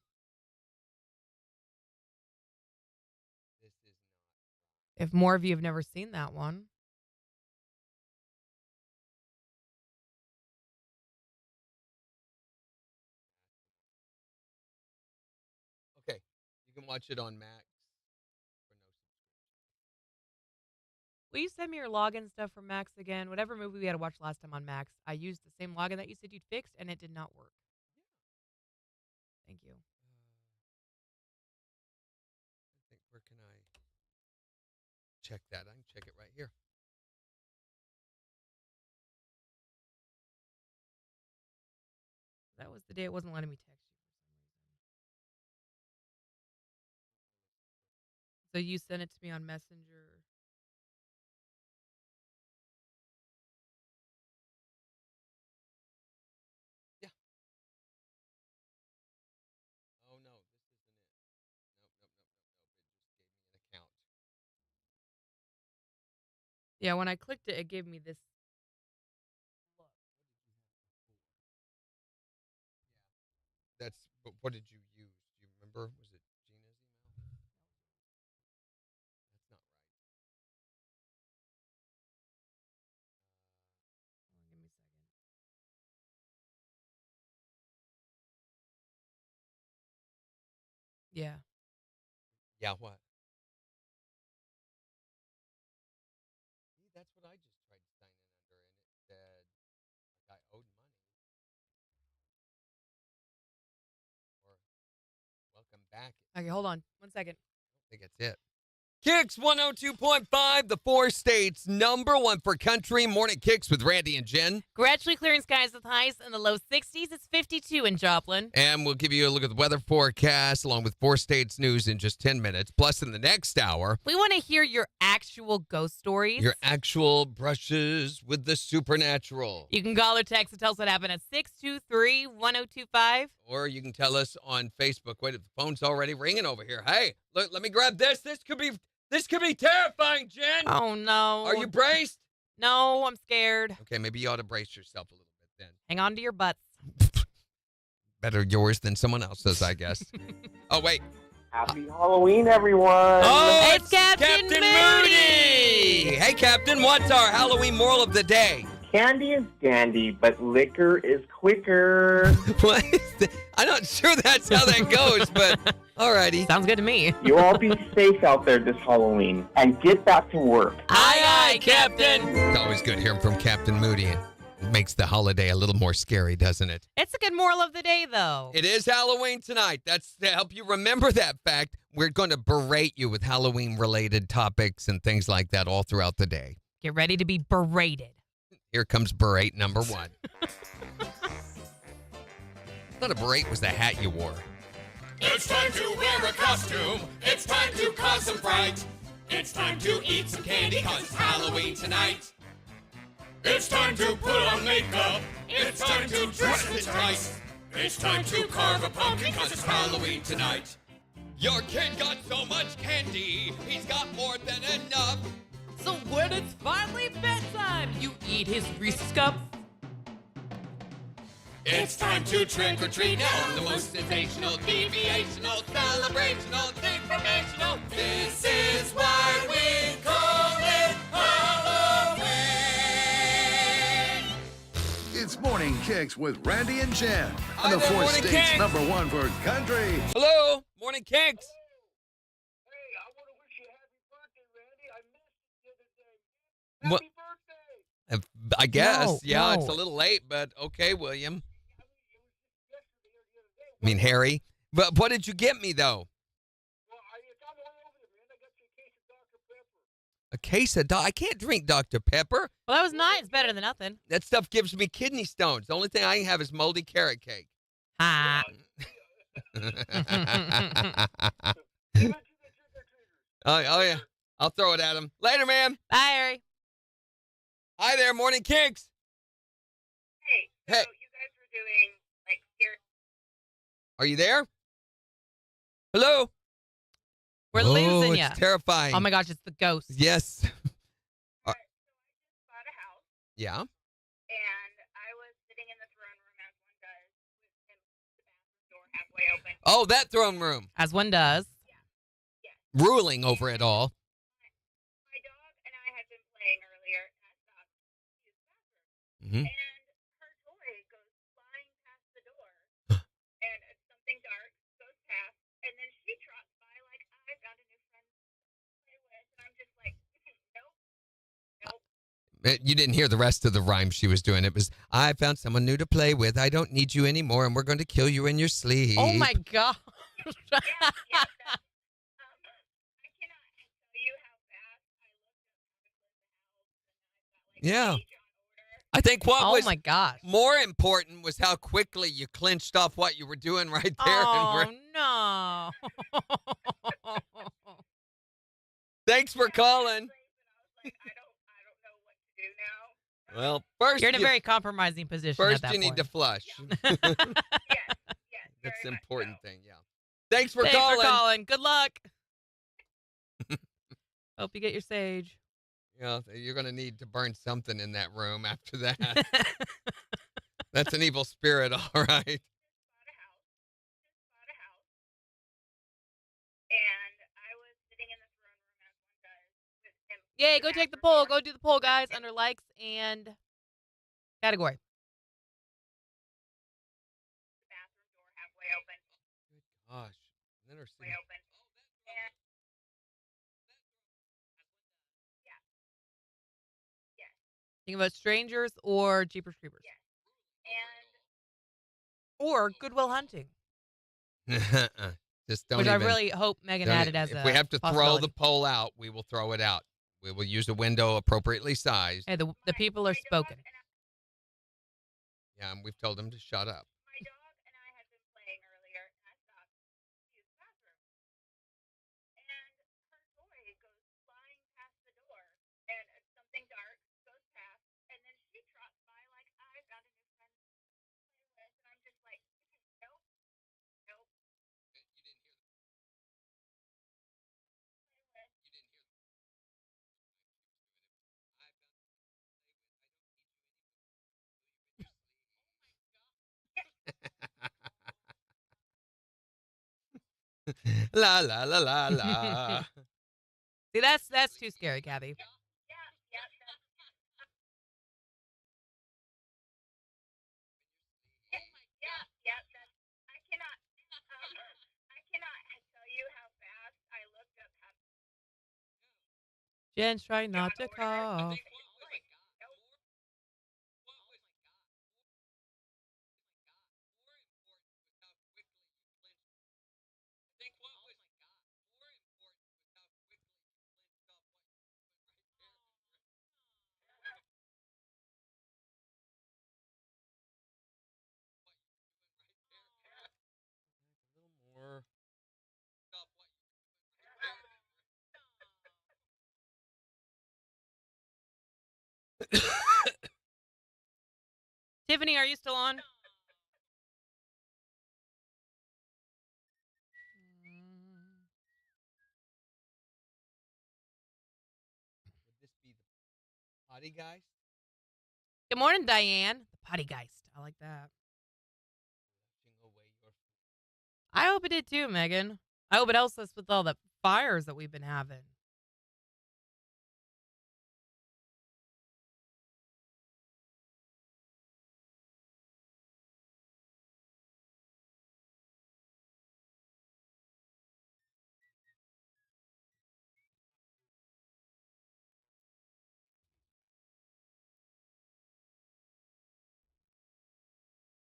If more of you have never seen that one. Okay, you can watch it on Max. Will you send me your login stuff from Max again? Whatever movie we had to watch last time on Max, I used the same login that you said you'd fixed, and it did not work. Thank you. I think, where can I check that? I can check it right here. That was the day it wasn't letting me text you for some reason. So you sent it to me on Messenger. Yeah. Oh, no, this isn't it. Nope. It just gave me an account. Yeah, when I clicked it, it gave me this. But what did you use? Do you remember? Was it Gina's email? That's not right. Hold on, give me a second. Yeah. Yeah, what? See, that's what I just tried to sign in under, and it said like I owed money. Or welcome back. Okay, hold on. 1 second. I think that's it. KIX 102.5, the 4 states #1 for country. Morning KIX with Randy and Jen. Gradually clearing skies with highs in the low 60s. It's 52 in Joplin. And we'll give you a look at the weather forecast along with 4 states news in just 10 minutes. Plus, in the next hour, We want to hear your actual ghost stories. your actual brushes with the supernatural. You can call or text and tell us what happened at 623-1025. Or you can tell us on Facebook. Wait, the phone's already ringing over here. Hey, look, let me grab this. This could be terrifying, Jen. Oh, no. Are you braced? No, I'm scared. Okay, maybe you ought to brace yourself a little bit then. Hang on to your butts. Better yours than someone else's, I guess. Oh, wait. Happy Halloween, everyone! Oh, It's Captain Moody! Hey, Captain, what's our Halloween moral of the day? Candy is dandy, but liquor is quicker. What is that? I'm not sure that's how that goes, but alrighty. Sounds good to me. You all be safe out there this Halloween and get back to work. Aye, Captain. It's always good hearing from Captain Moody. It makes the holiday a little more scary, doesn't it? It's a good moral of the day, though. It is Halloween tonight. That's to help you remember that fact. We're going to berate you with Halloween-related topics and things like that all throughout the day. Get ready to be berated. Here comes berate number 1. I thought a berate was the hat you wore. It's time to wear a costume. It's time to cause some fright. It's time to eat some candy cause it's Halloween tonight. It's time to put on makeup. It's time to dress it nice. It's time to carve a pumpkin cause it's Halloween tonight. Your kid got so much candy, he's got more than enough. So when it's finally bedtime, you eat his Reese's cup. It's time to trick or treat now. The most sensational, deviational, celebrational, informational. This is why we call it Halloween. It's Morning Kicks with Randy and Jen Hi on the there, 4 Morning states Kicks. #1 for country. Hello, morning KIX. What? I guess. No, yeah, no. it's a little late, but okay, William. I mean, Harry. But what did you get me, though? A case of I can't drink Dr. Pepper. Well, that was nice. It's better than nothing. That stuff gives me kidney stones. The only thing I can have is moldy carrot cake. Ha. Oh, yeah. I'll throw it at him. Later, man. Bye, Harry. Hi there, morning KIX. Hey, Hey. so you guys were doing, like, here. Are you there? Hello? We're oh, losing it's you. terrifying. Oh, my gosh, it's the ghost. Yes. All right, so I just bought a house, Yeah. and I was sitting in the throne room as one does, with the bathroom door halfway open. Oh, that throne room. As one does. Yes. Ruling over it all. My dog and I had been playing earlier, and I stopped to use the bathroom. Mm-hmm. And her toy goes flying past the door, and it's something dark goes past, and then she trots by like, I found a new friend to play with, and I'm just like, nope. You didn't hear the rest of the rhyme she was doing. It was, I found someone new to play with. I don't need you anymore, and we're going to kill you in your sleep. Oh, my gosh. Yes, I cannot tell you how fast I looked up how to close the house, and I got like Yeah. a page on order. I think what Oh, was my gosh. more important was how quickly you clinched off what you were doing right there. Oh, And no. thanks for calling. And I was like, I don't know what to do now. Well, first You're in a very compromising position first at that you need point. to flush. Yes, That's the very much important so. thing, yeah. Thanks for Thanks calling. for calling. Good luck. Hope you get your sage. Yeah, you're going to need to burn something in that room after that. That's an evil spirit, all right. Bought a house, and I was sitting in the throne room as one does with him. Yay, go take the poll. Go do the poll, guys, under likes and category. The bathroom door halfway open. Gosh. And Center way City. open. And yeah, yes, Think about Strangers or Jeepers Creepers. yes. And Or Goodwill Hunting, Just don't which even. I really hope Megan don't added e- as if a we have to throw possibility. the poll out, we will throw it out. We will use a window appropriately sized. Hey, the people are spoken. Yeah, and we've told them to shut up. my dog and I had been playing earlier, and I stopped to use the bathroom. And her toy goes flying past the door, and something dark goes past, and then she trots by like I found a new friend to play with, and I'm just like, nope, nope. La la la la la. See, that's too scary, Kathy. Yeah, I cannot tell you how fast I looked up how Jen's trying not to cough. More. Tiffany, are you still on? Would this be the potty guys? Good morning, Diane. The potty geist. I like that. I hope it did too, Megan. I hope it helps us with all the fires that we've been having.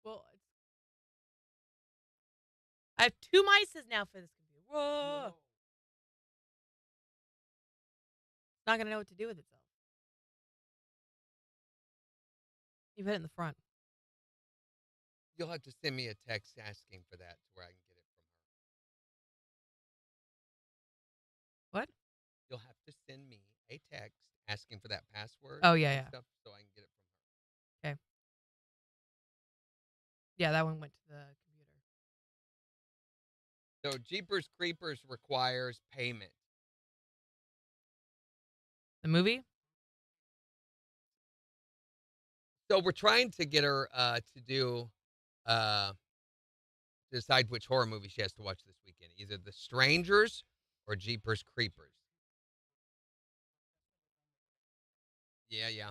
Well, I have 2 mices now for this computer. Whoa. It's not going to know what to do with itself. You put it in the front. You'll have to send me a text asking for that to where I can get it from her. What? You'll have to send me a text asking for that password. Oh, yeah, and yeah. Stuff so I can get it from her. Okay. Yeah, that one went to the computer. So Jeepers Creepers requires payment. The movie? So we're trying to get her to do decide which horror movie she has to watch this weekend. Either The Strangers or Jeepers Creepers. Yeah.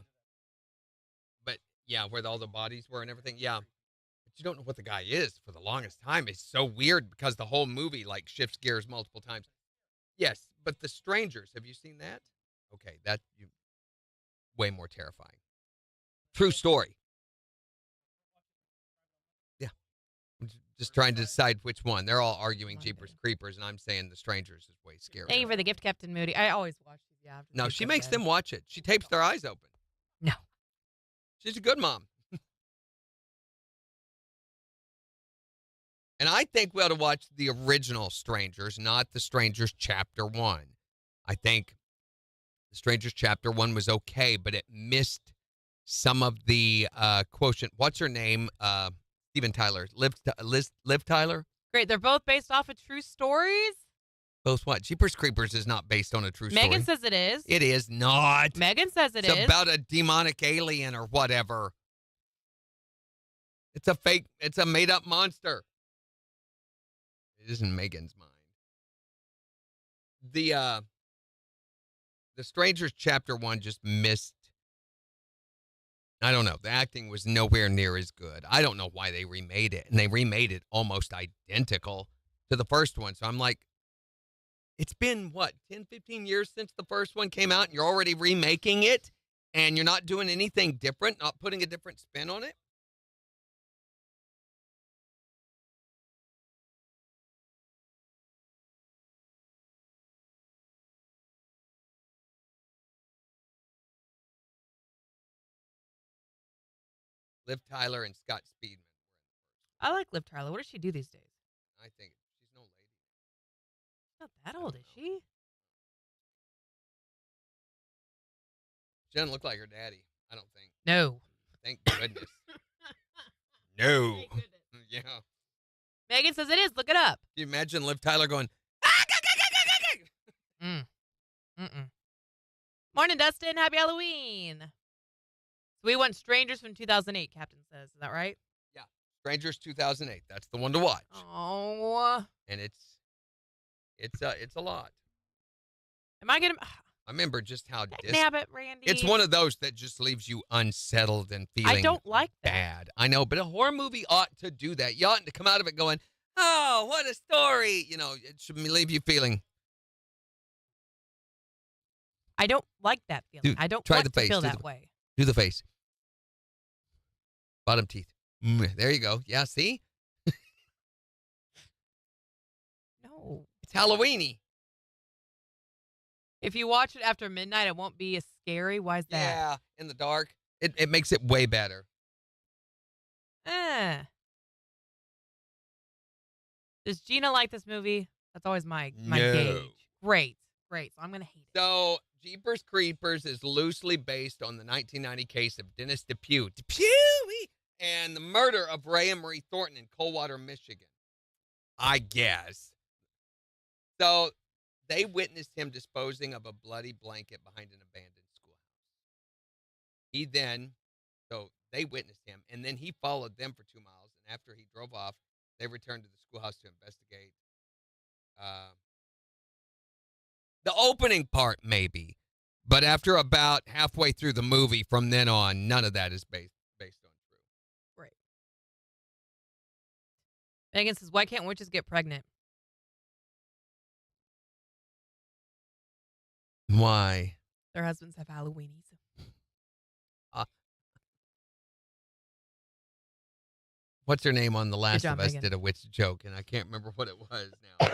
But yeah, where all the bodies were and everything. Yeah. But you don't know what the guy is for the longest time. It's so weird because the whole movie like shifts gears multiple times. Yes, but The Strangers, have you seen that? Okay, that you way more terrifying. True story. Yeah. I'm just trying to decide which one. They're all arguing Jeepers Creepers, and I'm saying The Strangers is way scarier. Thank you for the gift, Captain Moody. I always watch it. Yeah. No, she makes them watch it. She tapes their eyes open. No. She's a good mom. And I think we ought to watch the original Strangers, not The Strangers Chapter 1. I think The Strangers Chapter 1 was okay, but it missed some of the quotient. What's her name? Steven Tyler. Liv Tyler? Great. They're both based off of true stories? Both what? Jeepers Creepers is not based on a true story. Megan says it is. It is not. Megan says it is. It's about a demonic alien or whatever. It's a fake, it's a made-up monster. It isn't Megan's mind. The Strangers Chapter 1 just missed. I don't know. The acting was nowhere near as good. I don't know why they remade it. And they remade it almost identical. to the first one. So I'm like, it's been, what, 10, 15 years since the first one came out, and you're already remaking it, and you're not doing anything different, not putting a different spin on it? Liv Tyler and Scott Speedman. I like Liv Tyler. What does she do these days? I think she's no lady. Not that old, is she? She doesn't look like her daddy, I don't think. No. Thank goodness. No. Thank goodness. Yeah. Megan says it is. Look it up. Can you imagine Liv Tyler going, Morning, Dustin. Happy Halloween. So we went Strangers from 2008, Captain says. Is that right? yeah, Strangers 2008. That's the one to watch. Oh. And it's a lot. Am I going to... I remember just how Nab it, Randy. it's one of those that just leaves you unsettled and feeling I don't like that. bad. I know, but a horror movie ought to do that. You oughtn't to come out of it going, oh, what a story. You know, it should leave you feeling. I don't like that feeling. I don't try want the face. to feel Do that the- way. Do the face. Bottom teeth. There you go. Yeah, see? No. It's Halloweeny. If you watch it after midnight, it won't be as scary. Why is that? Yeah, in the dark. It makes it way better. Does Gina like this movie? That's always my No. gauge. Great. So I'm going to hate it. So, Jeepers Creepers is loosely based on the 1990 case of Dennis Depew. And the murder of Ray and Marie Thornton in Coldwater, Michigan. I guess. So, they witnessed him disposing of a bloody blanket behind an abandoned schoolhouse. They witnessed him, and then he followed them for 2 miles. And after he drove off, they returned to the schoolhouse to investigate. The opening part, maybe. But after about halfway through the movie, from then on, none of that is based on true. Right. Megan says, why can't witches get pregnant? Why? Their husbands have Halloweenies. What's her name on The Last job, of Us Megan. did a witch joke, and I can't remember what it was now.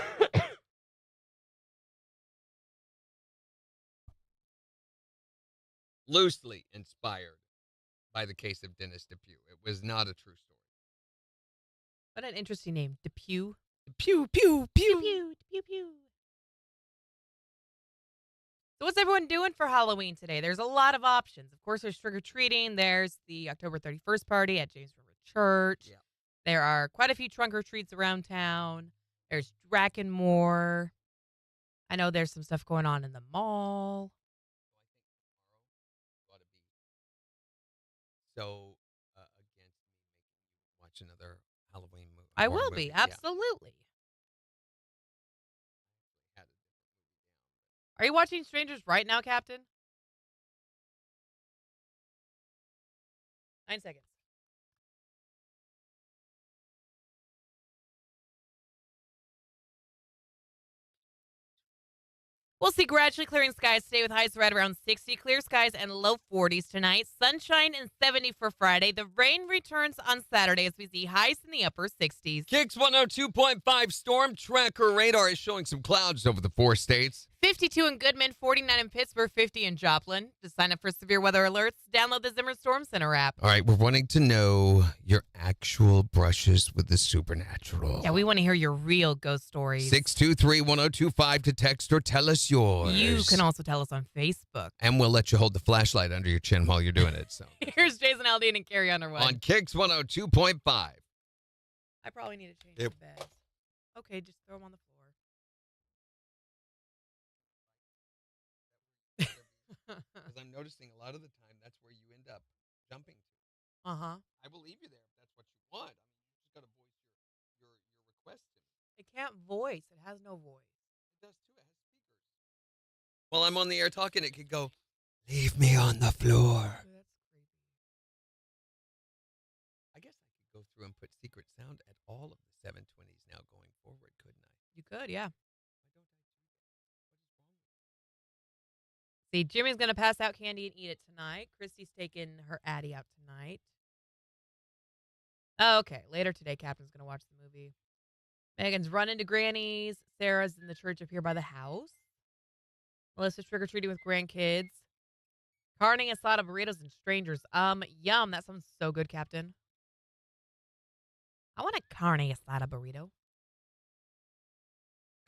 Loosely inspired by the case of Dennis Depew. It was not a true story. What an interesting name. Depew. Pew, pew, pew. Depew. So what's everyone doing for Halloween today? There's a lot of options. Of course, there's trick-or-treating. There's the October 31st party at James River Church. Yeah. There are quite a few trunk-or-treats around town. There's Drakenmore. I know there's some stuff going on in the mall. So, against me making you watch another Halloween movie. I will be. Absolutely. Are you watching Strangers right now, Captain? 9 seconds. We'll see gradually clearing skies today with highs right around 60, clear skies and low 40s tonight. Sunshine and 70 for Friday. The rain returns on Saturday as we see highs in the upper 60s. KIX 102.5 Storm Tracker radar is showing some clouds over the 4 states. 52 in Goodman, 49 in Pittsburgh, 50 in Joplin. To sign up for severe weather alerts, download the Zimmer Storm Center app. All right, we're wanting to know your actual brushes with the supernatural. Yeah, we want to hear your real ghost stories. 623-1025 to text or tell us yours. You can also tell us on Facebook. And we'll let you hold the flashlight under your chin while you're doing it. So Here's Jason Aldean and Carrie Underwood. on KIX 102.5. I probably need to change the beds. Okay, just throw them on the floor. Because I'm noticing a lot of the time that's where you end up jumping to. Uh-huh. I will leave you there if that's what you want. I mean, you just got to voice your request to me. It can't voice. It has no voice. It does too. It has speakers. While I'm on the air talking, it could go, leave me on the floor. That's creepy. I guess I could go through and put secret sound at all of the 720s now going forward, couldn't I? You could, yeah. See, Jimmy's going to pass out candy and eat it tonight. Christy's taking her Addie out tonight. Oh, okay. Later today, Captain's going to watch the movie. Megan's running to Granny's. Sarah's in the church up here by the house. Melissa's trick-or-treating with grandkids. Carne asada burritos and strangers. Yum. That sounds so good, Captain. I want a carne asada burrito.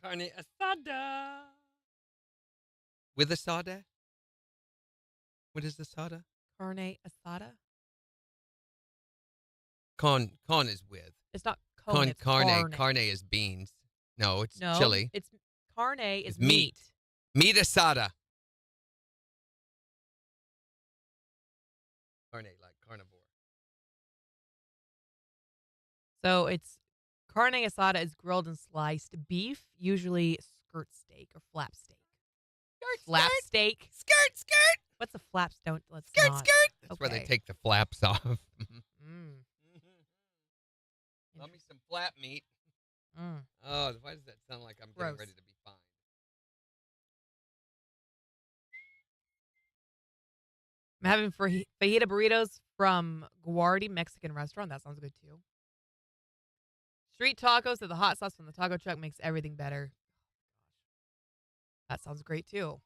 Carne asada. With asada? What is asada? Carne asada? Con is with. It's not con, it's carne. carne. Carne is beans. No, it's No, chili. it's carne is It's meat. Meat asada. Carne, like carnivore. So it's carne asada is grilled and sliced beef, usually skirt steak or flap steak. Flap steak. Skirt. What's a flap? Let's Skirt. not. That's where they Okay. take the flaps off. Mm. Love me some flap meat. Mm. Oh, why does that sound like I'm getting Gross. ready to be fine? I'm having fajita burritos from Guardi Mexican restaurant. That sounds good too. Street tacos with the hot sauce from the taco truck makes everything better. That sounds great too.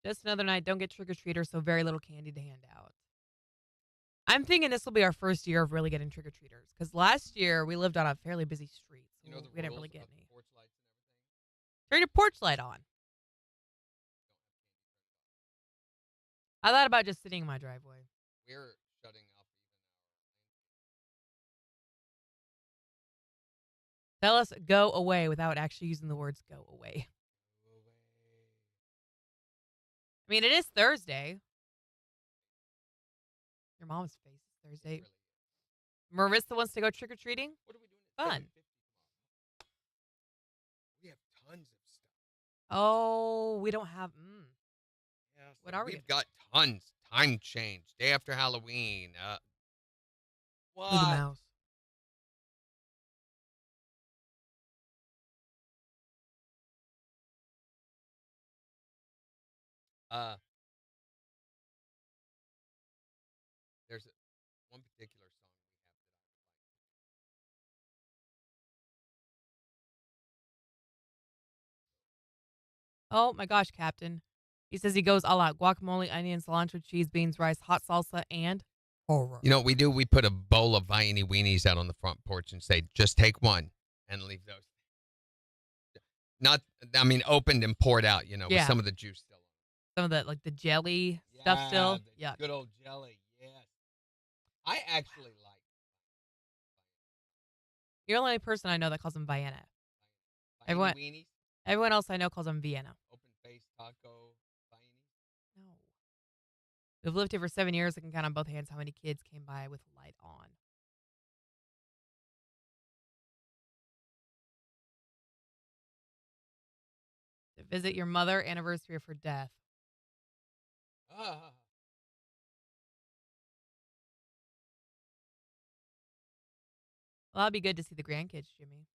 Just another night. Don't get trick-or-treaters, so very little candy to hand out. I'm thinking this will be our first year of really getting trick-or-treaters. Because last year, we lived on a fairly busy street. So You know the we didn't rules really get of any. porch lights and everything? Turn your porch light on. I thought about just sitting in my driveway. We're shutting off Tell us go away without actually using the words go away. I mean, it is Thursday. Your mom's face is Thursday. Marissa wants to go trick-or-treating. What are we doing at Fun. 7:50 tomorrow? We have tons of stuff. Oh, we don't have. Yeah, What are we We've got tons. Time change. Day after Halloween. What? Look at the mouse. There's one particular song we have that Oh my gosh, Captain. He says he goes all out. Guacamole, onion, cilantro, cheese, beans, rice, hot salsa, and horror. You know what we do? We put a bowl of Viennese weenies out on the front porch and say, just take one and leave those. Not, I mean, opened and poured out, with Yeah. some of the juice still on. Some of the, like, the jelly stuff still. the Yeah. good old jelly, yes. I actually like You're the only person I know that calls them Vienna. Viennese Everyone- weenies, Everyone else I know calls them Vienna. open face taco, Viennese. No. We've lived here for 7 years. I can count on both hands how many kids came by with light on. To visit your mother, anniversary of her death. Ah. Well, that'd be good to see the grandkids, Jimmy.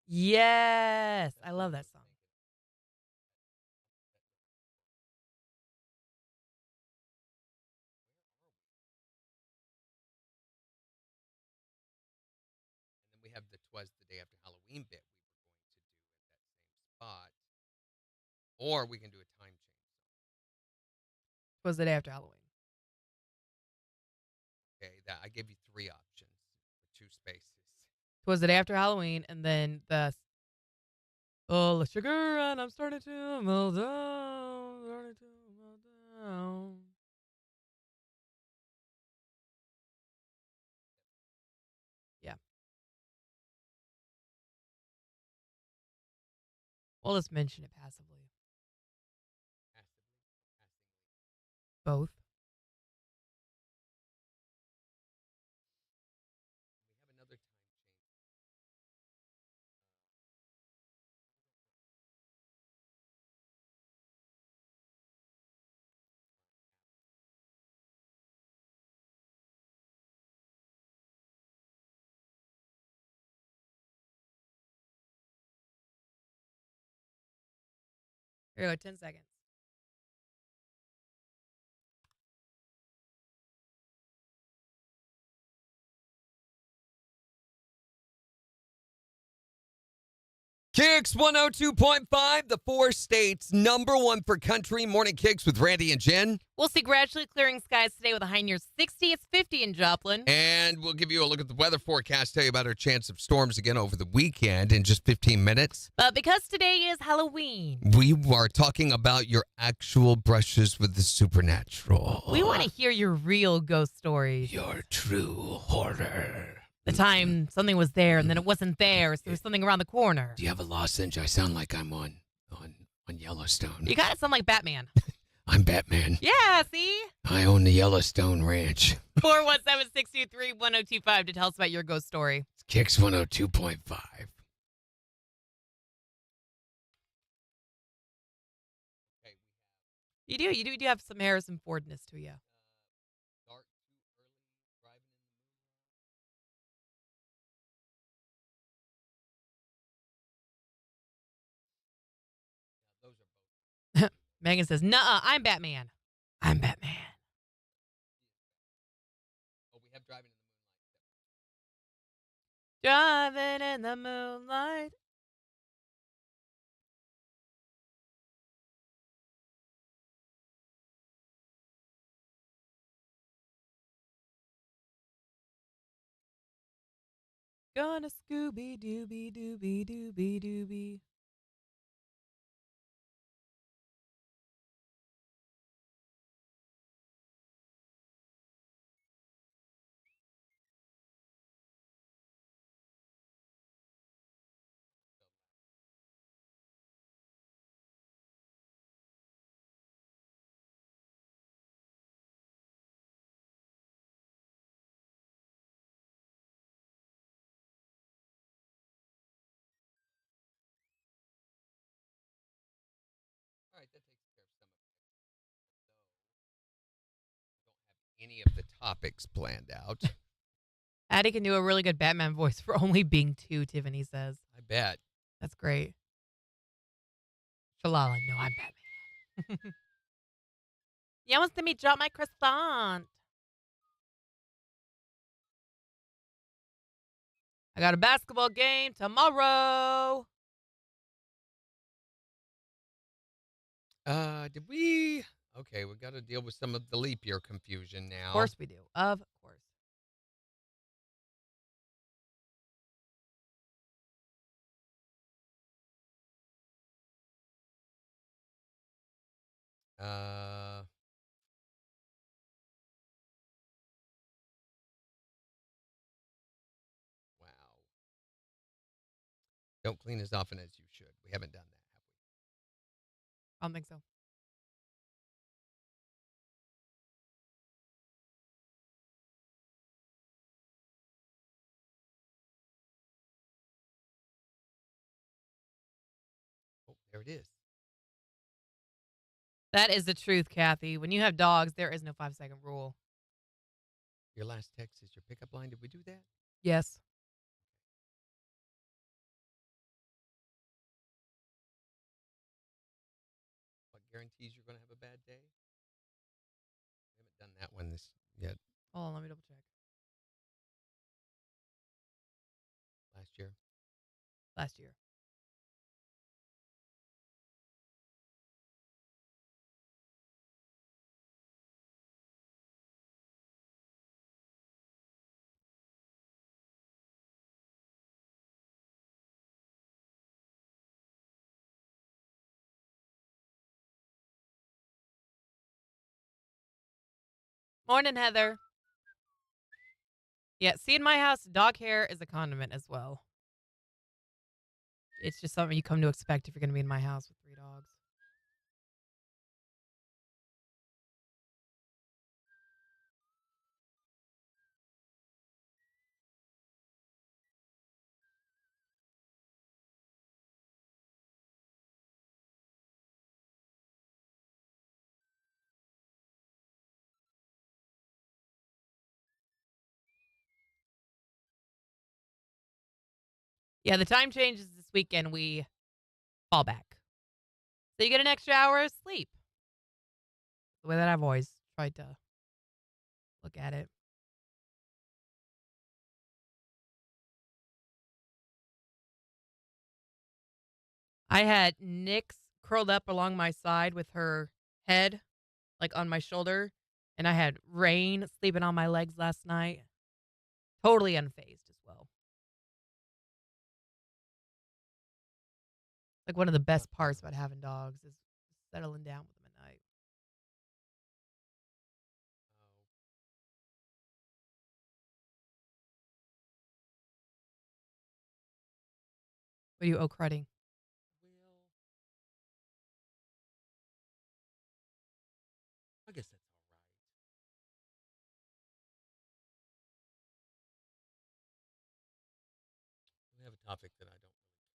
Yes. I love that song. And then we have the Twas the Day After Halloween bit we were going to do at that same spot. Or we can do a time change. Was the day after Halloween. Okay, that I gave you 3 options for 2 spaces. Was the day after Halloween, and then the the sugar, and I'm starting to melt down, starting to melt down. Yeah. We'll just mention it passively. Both. We have another time change. Here we go, 10 seconds. KIX 102.5, the 4 states #1 for country. Morning KIX with Randy and Jen. We'll see gradually clearing skies today with a high near 60. It's 50 in Joplin. And we'll give you a look at the weather forecast, tell you about our chance of storms again over the weekend in just 15 minutes. But because today is Halloween, We are talking about your actual brushes with the supernatural. we want to hear your real ghost stories. Your true horror. The time something was there and then it wasn't there, so there was something around the corner. Do you have a lozenge? I sound like I'm on Yellowstone. You gotta sound like Batman. I'm Batman. Yeah, see? I own the Yellowstone Ranch. 417-623-1025 to tell us about your ghost story. It's KIX 102.5. You do have some Harrison Fordness to you. Dark too early, driving in the moonlight. Those are both. Megan says, "Nuh-uh, I'm Batman. I'm Batman." Oh, we have driving in the moonlight. Driving in the moonlight. Gonna Scooby Dooby Dooby Dooby Dooby. All right, that takes care of some of it. So, don't have any of the topics planned out. Addie can do a really good Batman voice for only being 2, Tiffany says. I bet. That's great. Shalala, no, I'm Batman. You wants to me drop my croissant. I got a basketball game tomorrow. Did we? Okay, we got to deal with some of the leap year confusion now. Of course we do. Of course. Uh, wow. Don't clean as often as you should. We haven't done that, have we? I don't think so. Oh, there it is. That is the truth, Kathy. When you have dogs, there is no 5-second rule. Your last text is your pickup line. Did we do that? Yes. What guarantees you're going to have a bad day? We haven't done that one this yet. Hold on, let me double check. Last year. Last year. Morning, Heather. Yeah, see, in my house, dog hair is a condiment as well. It's just something you come to expect if you're going to be in my house with 3 dogs. Yeah, the time changes this weekend. We fall back. So you get an extra hour of sleep. The way that I've always tried to look at it. I had Nyx curled up along my side with her head, like on my shoulder. And I had Rain sleeping on my legs last night. Totally unfazed as well. Like one of the best parts about having dogs is settling down with them at night. What are you cruding? I guess that's all right. We have a topic that I don't really care for.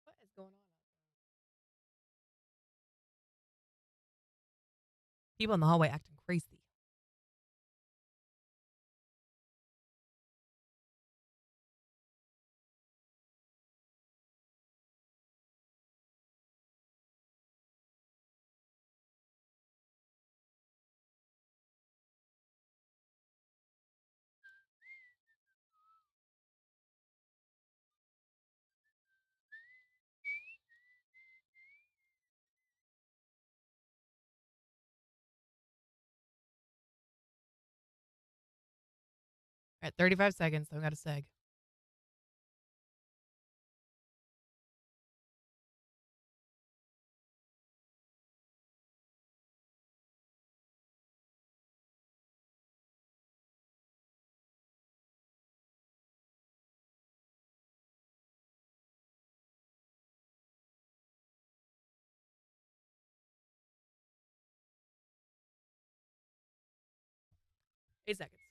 What is going on? People in the hallway acting crazy. All right, 35 seconds. I've got a seg. Eight seconds.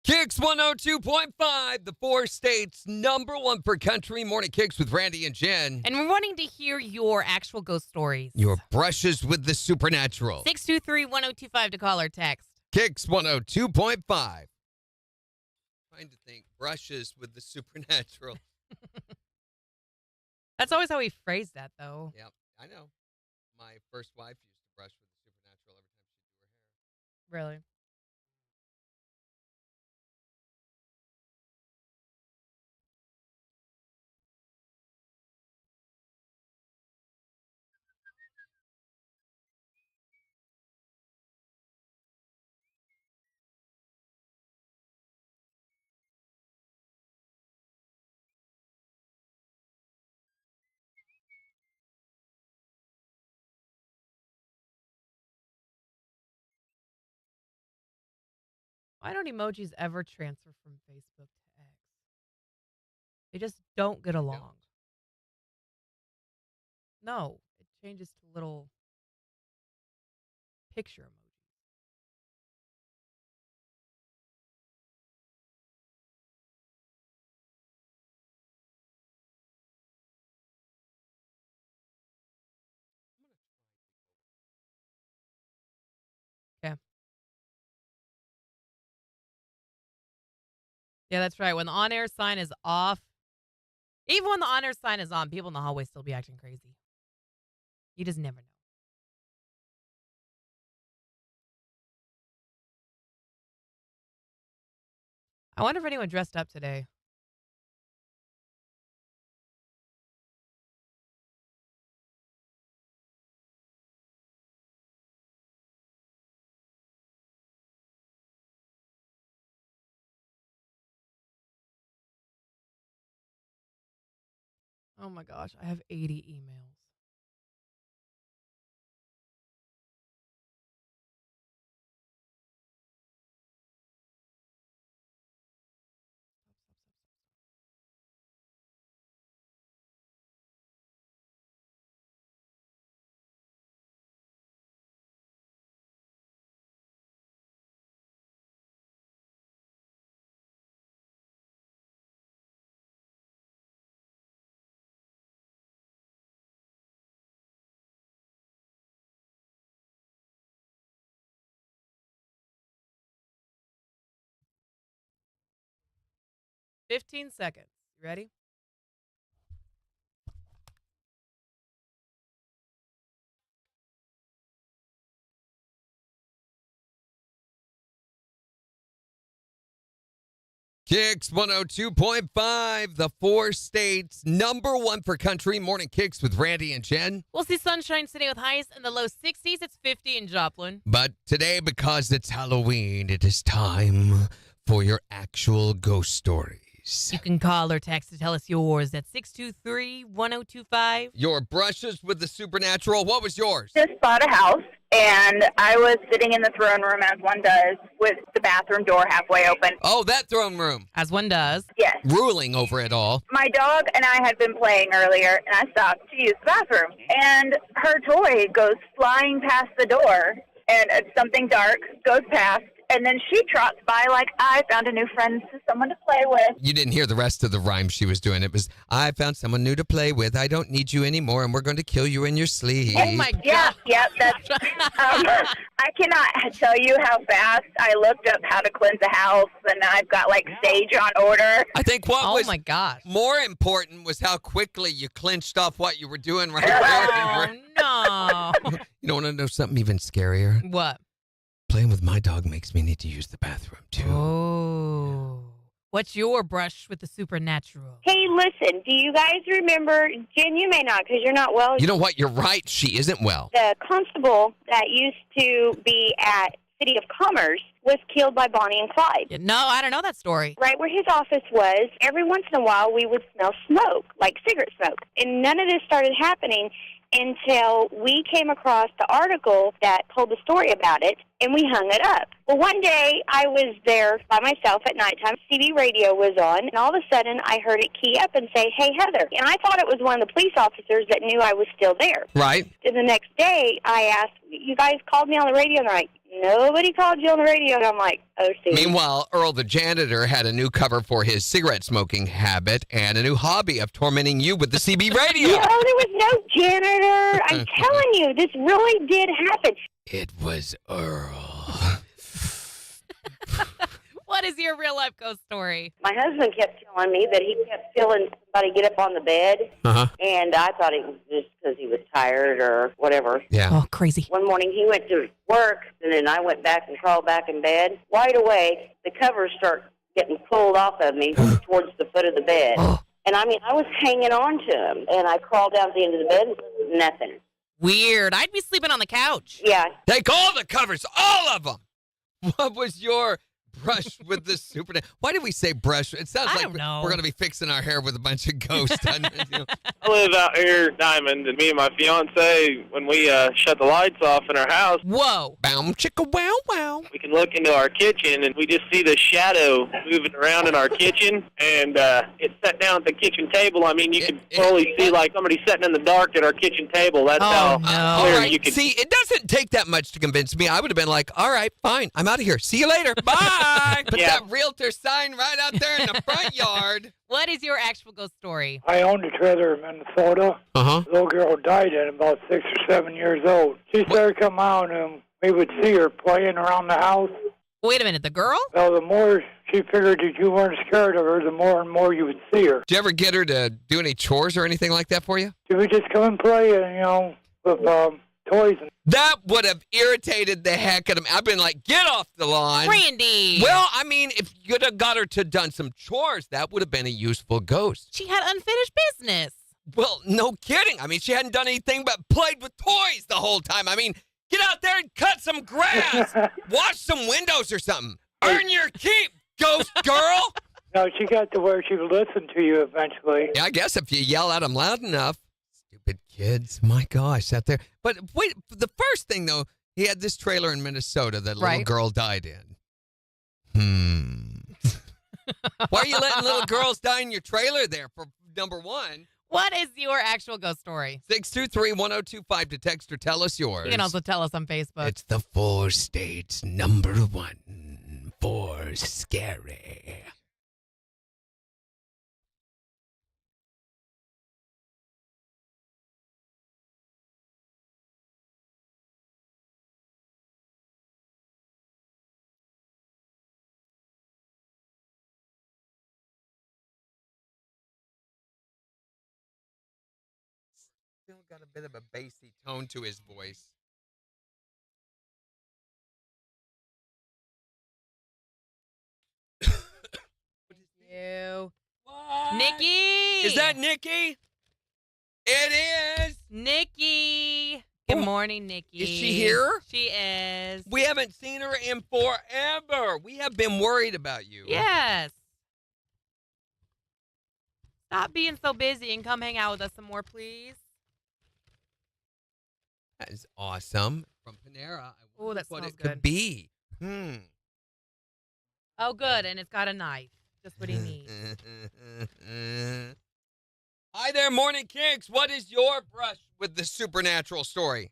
KIX 102.5, the 4 states #1 for country. Morning KIX with Randy and Jen. And we're wanting to hear your actual ghost stories. Your brushes with the supernatural. 623-1025 to call or text. KIX 102.5. Trying to think. Brushes with the supernatural. That's always how we phrase that, though. Yep, I know. My first wife used to brush with the supernatural every time she do her hair. Really? Why don't emojis ever transfer from Facebook to X? They just don't get along. No, it changes to little picture emojis. Okay. Yeah, that's right. When the on-air sign is off, even when the on-air sign is on, people in the hallway still be acting crazy. You just never know. I wonder if anyone dressed up today. Oh my gosh, I have 80 emails. $15 seconds. You ready? KIX 102.5, the 4 states, #1 for country. Morning KIX with Randy and Jen. We'll see sunshine today with highs in the low 60s. It's 50 in Joplin. But today, because it's Halloween, it is time for your actual ghost stories. You can call or text to tell us yours at 623-1025. Your brushes with the supernatural. What was yours? Just bought a house, and I was sitting in the throne room, as one does, with the bathroom door halfway open. Oh, that throne room. As one does. Yes. Ruling over it all. My dog and I had been playing earlier, and I stopped to use the bathroom. And her toy goes flying past the door, and something dark goes past, and then she trots by like, I found a new friend, someone to play with. You didn't hear the rest of the rhyme she was doing. It was, I found someone new to play with. I don't need you anymore, and we're going to kill you in your sleep. Oh, my God. Yeah, that's... I cannot tell you how fast I looked up how to cleanse a house, and I've got, like, sage on order. I think what was my gosh. more important was how quickly you clinched off what you were doing right Oh, there. no. You don't want to know something even scarier? What? Playing with my dog makes me need to use the bathroom, too. Oh. What's your brush with the supernatural? Hey, listen, do you guys remember, Jen, you may not because you're not well. You know what? You're right. She isn't well. The constable that used to be at City of Commerce was killed by Bonnie and Clyde. Yeah, no, I don't know that story. Right where his office was, every once in a while we would smell smoke, like cigarette smoke. And none of this started happening until we came across the article that told the story about it, and we hung it up. Well, one day I was there by myself at nighttime. CB radio was on, and all of a sudden I heard it key up and say, "Hey, Heather." And I thought it was one of the police officers that knew I was still there. Right. And the next day I asked, "You guys called me on the radio?" And they're like, "Nobody called you on the radio." And I'm like, "Oh, see." Meanwhile, Earl the janitor had a new cover for his cigarette smoking habit and a new hobby of tormenting you with the CB radio. No, there was no janitor. I'm telling you, this really did happen. It was Earl. What is your real life ghost story? My husband kept telling me that he kept feeling somebody get up on the bed, and I thought it was just because he was tired or whatever. Yeah. Oh, crazy. One morning he went to work, and then I went back and crawled back in bed. Wide awake, the covers start getting pulled off of me towards the foot of the bed. And I mean, I was hanging on to him, and I crawled down to the end of the bed, and nothing. Weird. I'd be sleeping on the couch. Yeah. Take all the covers, all of them. What was your brush with the supernatural? Why did we say brush? It sounds like we're going to be fixing our hair with a bunch of ghosts. I live out here, Diamond, and me and my fiance, when we shut the lights off in our house, whoa, bow, chicka, wow, wow, we can look into our kitchen, and we just see the shadow moving around in our kitchen, and it's set down at the kitchen table. I mean, you can totally see like somebody sitting in the dark at our kitchen table. That's how clear you can see. It doesn't take that much to convince me. I would have been like, all right, fine, I'm out of here. See you later. Bye. Put that realtor sign right out there in the front yard. What is your actual ghost story? I owned a trailer in Minnesota. The little girl died at about 6 or 7 years old. She started coming out, and we would see her playing around the house. Wait a minute, the girl? Well, the more she figured that you weren't scared of her, the more and more you would see her. Did you ever get her to do any chores or anything like that for you? She would just come and play, and, with toys. That would have irritated the heck out of me. I've been like, get off the lawn. Randy. Well, I mean, if you'd have got her to done some chores, that would have been a useful ghost. She had unfinished business. Well, no kidding. I mean, she hadn't done anything but played with toys the whole time. I mean, get out there and cut some grass. Wash some windows or something. Earn your keep, ghost girl. No, she got to where she would listen to you eventually. Yeah, I guess if you yell at them loud enough. Stupid kids. My gosh, out there. But wait, the first thing, though, he had this trailer in Minnesota that a little girl died in. Why are you letting little girls die in your trailer there, for number one? What is your actual ghost story? 623-1025 to text or tell us yours. You can also tell us on Facebook. It's the 4 states number 1 for scary. Still got a bit of a bassy tone to his voice. You. Nikki! Is that Nikki? It is. Nikki! Good morning, Nikki. Is she here? She is. We haven't seen her in forever. We have been worried about you. Yes. Stop being so busy and come hang out with us some more, please. That is awesome. From Panera. Oh, that what smells it good. could be. Oh, good. And it's got a knife. Just what he needs. Hi there, Morning Kicks. What is your brush with the supernatural story?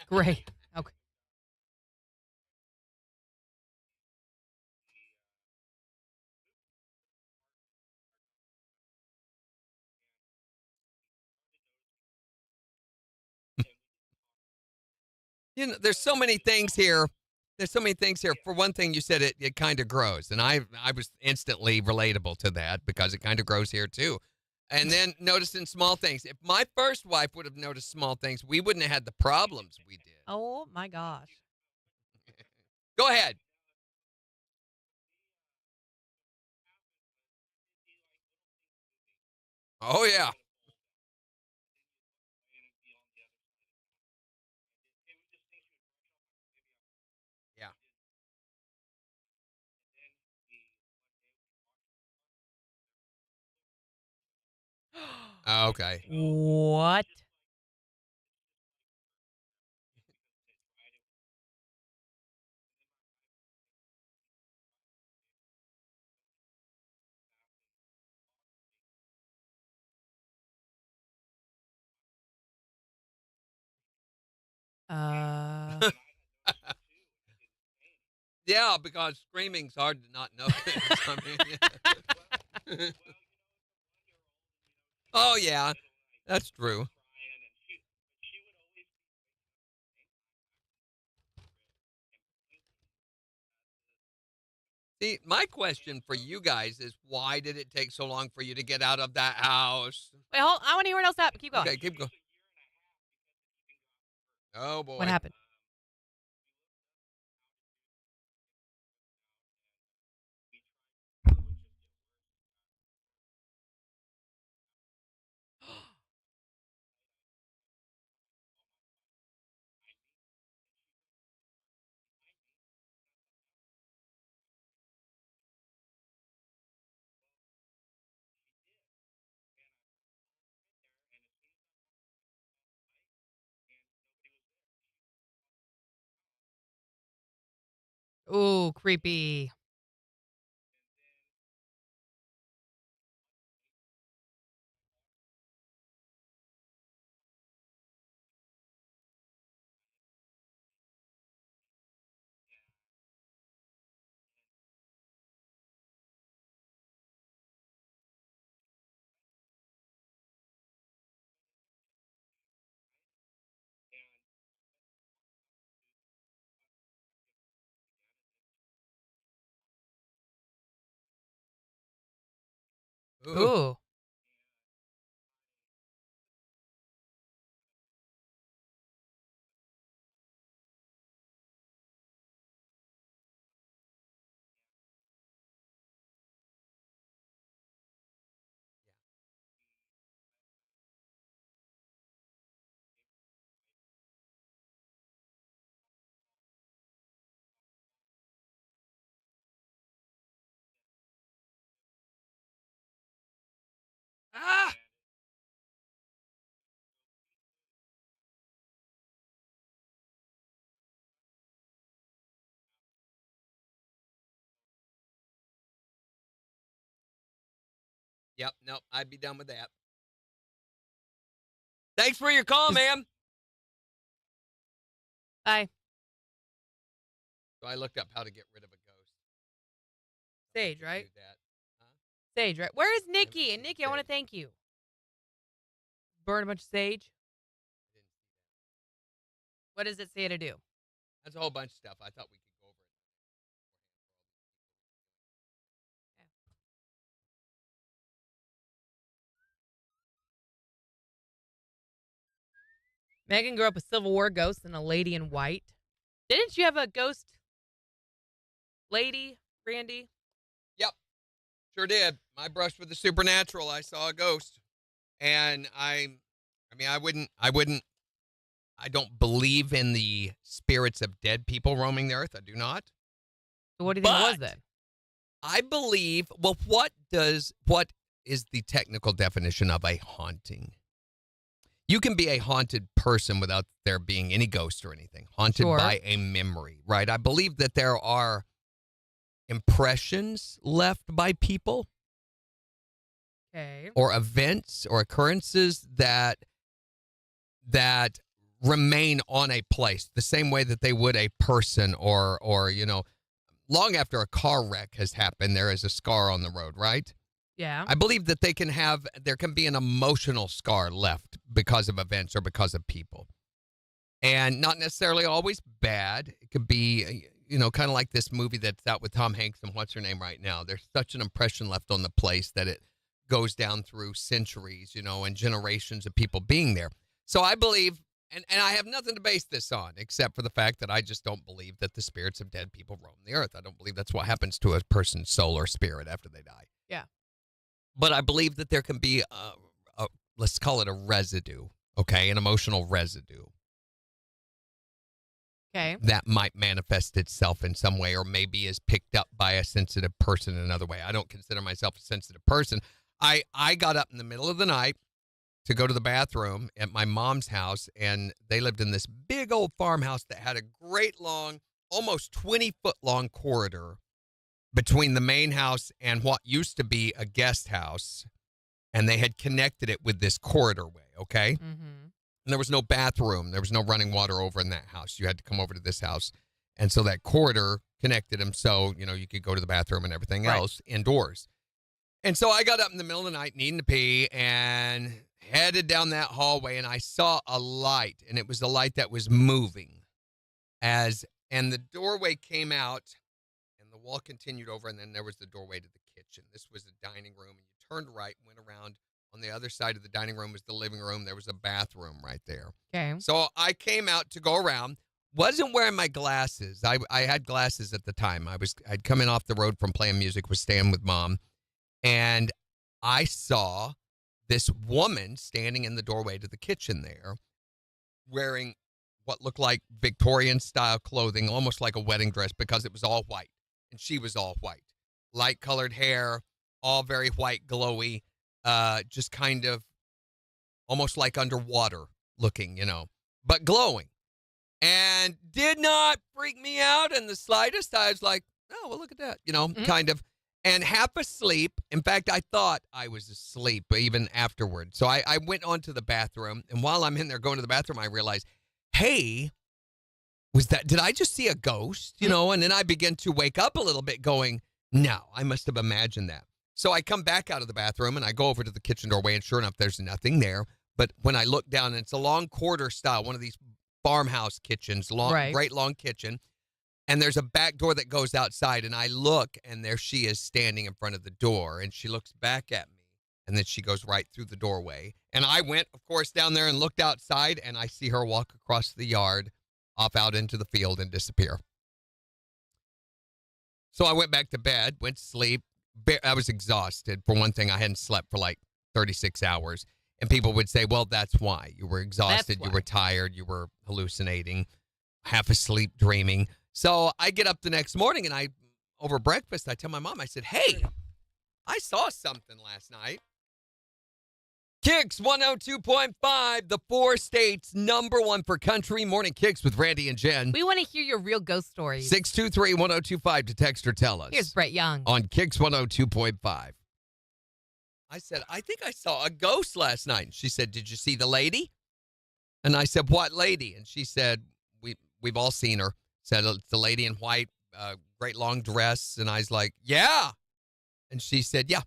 Great. Okay. You know, there's so many things here. For one thing, you said it kind of grows, and I was instantly relatable to that because it kind of grows here too. And then noticing small things. If my first wife would have noticed small things, we wouldn't have had the problems we did. Oh, my gosh. Go ahead. Oh, yeah. Yeah. Okay. What? Yeah, because screaming's hard to not notice. I mean, oh, yeah. That's true. See, my question for you guys is why did it take so long for you to get out of that house? Wait, hold. I want to hear what else happened. Keep going. Okay, keep going. Oh, boy. What happened? Ooh, creepy. Ooh. Yep. Nope. I'd be done with that. Thanks for your call, ma'am. Bye. So I looked up how to get rid of a ghost. Sage, right? Do that. Sage, right? Where is Nikki? And Nikki, I want to thank you. Burn a bunch of sage. What does it say to do? That's a whole bunch of stuff. I thought we could go over it. Megan grew up a Civil War ghost and a lady in white. Didn't you have a ghost lady, Randy? Yep. Sure did. My brush with the supernatural. I saw a ghost. And I don't believe in the spirits of dead people roaming the earth. I do not. So what do you think it was then? I believe, well, what is the technical definition of a haunting? You can be a haunted person without there being any ghost or anything. Haunted by a memory, right? I believe that there are impressions left by people. Okay. Or events or occurrences that remain on a place the same way that they would a person or long after a car wreck has happened, there is a scar on the road, right? Yeah. I believe that there can be an emotional scar left because of events or because of people. And not necessarily always bad. It could be, kind of like this movie that's out with Tom Hanks and what's her name right now. There's such an impression left on the place that it goes down through centuries, and generations of people being there. So I believe, and I have nothing to base this on except for the fact that I just don't believe that the spirits of dead people roam the earth. I don't believe that's what happens to a person's soul or spirit after they die. Yeah. But I believe that there can be, let's call it a residue, okay, an emotional residue. Okay. That might manifest itself in some way or maybe is picked up by a sensitive person in another way. I don't consider myself a sensitive person. I got up in the middle of the night to go to the bathroom at my mom's house, and they lived in this big old farmhouse that had a great long, almost 20-foot long corridor between the main house and what used to be a guest house, and they had connected it with this corridor way, okay? Mm-hmm. And there was no bathroom. There was no running water over in that house. You had to come over to this house. And so that corridor connected them so, you could go to the bathroom and everything else indoors. And so I got up in the middle of the night needing to pee and headed down that hallway, and I saw a light, and it was a light that was moving. And the doorway came out, and the wall continued over, and then there was the doorway to the kitchen. This was the dining room, and you turned right and went around. On the other side of the dining room was the living room. There was a bathroom right there. Okay. So I came out to go around. Wasn't wearing my glasses. I had glasses at the time. I'd come in off the road from playing music, was staying with Mom. And I saw this woman standing in the doorway to the kitchen there wearing what looked like Victorian-style clothing, almost like a wedding dress because it was all white. And she was all white. Light-colored hair, all very white, glowy, just kind of almost like underwater looking, but glowing. And did not freak me out in the slightest. I was like, oh, well, look at that, kind of. And half asleep. In fact, I thought I was asleep even afterward. So I went on to the bathroom. And while I'm in there going to the bathroom, I realized, hey, did I just see a ghost? And then I began to wake up a little bit going, no, I must have imagined that. So I come back out of the bathroom and I go over to the kitchen doorway, and sure enough, there's nothing there. But when I look down, and it's a long corridor style, one of these farmhouse kitchens, great long kitchen. And there's a back door that goes outside, and I look, and there she is standing in front of the door, and she looks back at me, and then she goes right through the doorway. And I went, of course, down there and looked outside, and I see her walk across the yard, off out into the field, and disappear. So I went back to bed, went to sleep. I was exhausted. For one thing, I hadn't slept for like 36 hours. And people would say, well, that's why. You were exhausted, you were tired, you were hallucinating, half asleep, dreaming. So I get up the next morning, and over breakfast, I tell my mom, I said, hey, I saw something last night. KIX 102.5, the 4 states #1 for country. Morning KIX with Randy and Jen. We want to hear your real ghost stories. 623-1025 to text or tell us. Here's Brett Young. On KIX 102.5. I said, I think I saw a ghost last night. And she said, did you see the lady? And I said, what lady? And she said, we've all seen her. Said, it's the lady in white, great long dress. And I was like, yeah. And she said, yeah.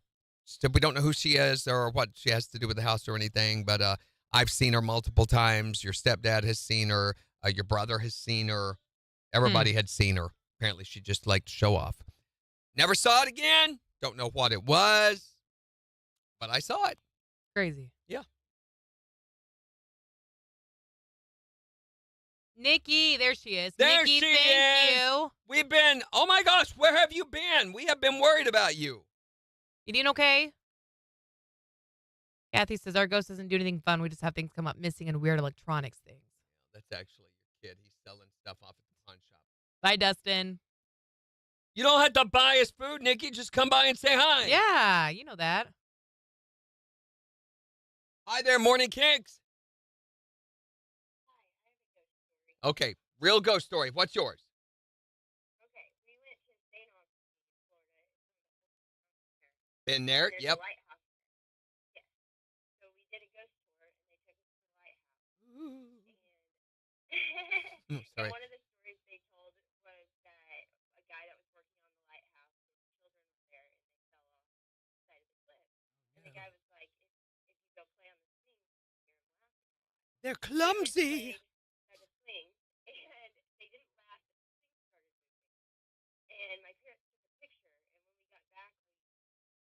She said, we don't know who she is or what she has to do with the house or anything, but I've seen her multiple times. Your stepdad has seen her. Your brother has seen her. Everybody had seen her. Apparently, she just liked to show off. Never saw it again. Don't know what it was. But I saw it. Crazy. Yeah. Nikki, there she is. There Nikki, she thank is. you. We've been, oh my gosh, where have you been? We have been worried about you. You doing okay? Kathy says, our ghost doesn't do anything fun. We just have things come up missing and weird electronics things. That's actually your kid. He's selling stuff off at the pawn shop. Bye, Dustin. You don't have to buy us food, Nikki. Just come by and say hi. Yeah, you know that. Hi there, Morning Kicks. Okay, real ghost story. What's yours? Okay, we went to St. Augustine, Florida. Been there? There's Yep. a lighthouse there. Yes. So we did a ghost tour, and they took us to the lighthouse. And, Sorry. and one of the stories they told was that a guy that was working on the lighthouse, his children were there, and they fell off the side of the cliff. And the guy was like, if you go play on the swing, you're in laugh. They're clumsy. At the swing, and they didn't laugh, but the swing started moving. And my parents took a picture, and when we got back,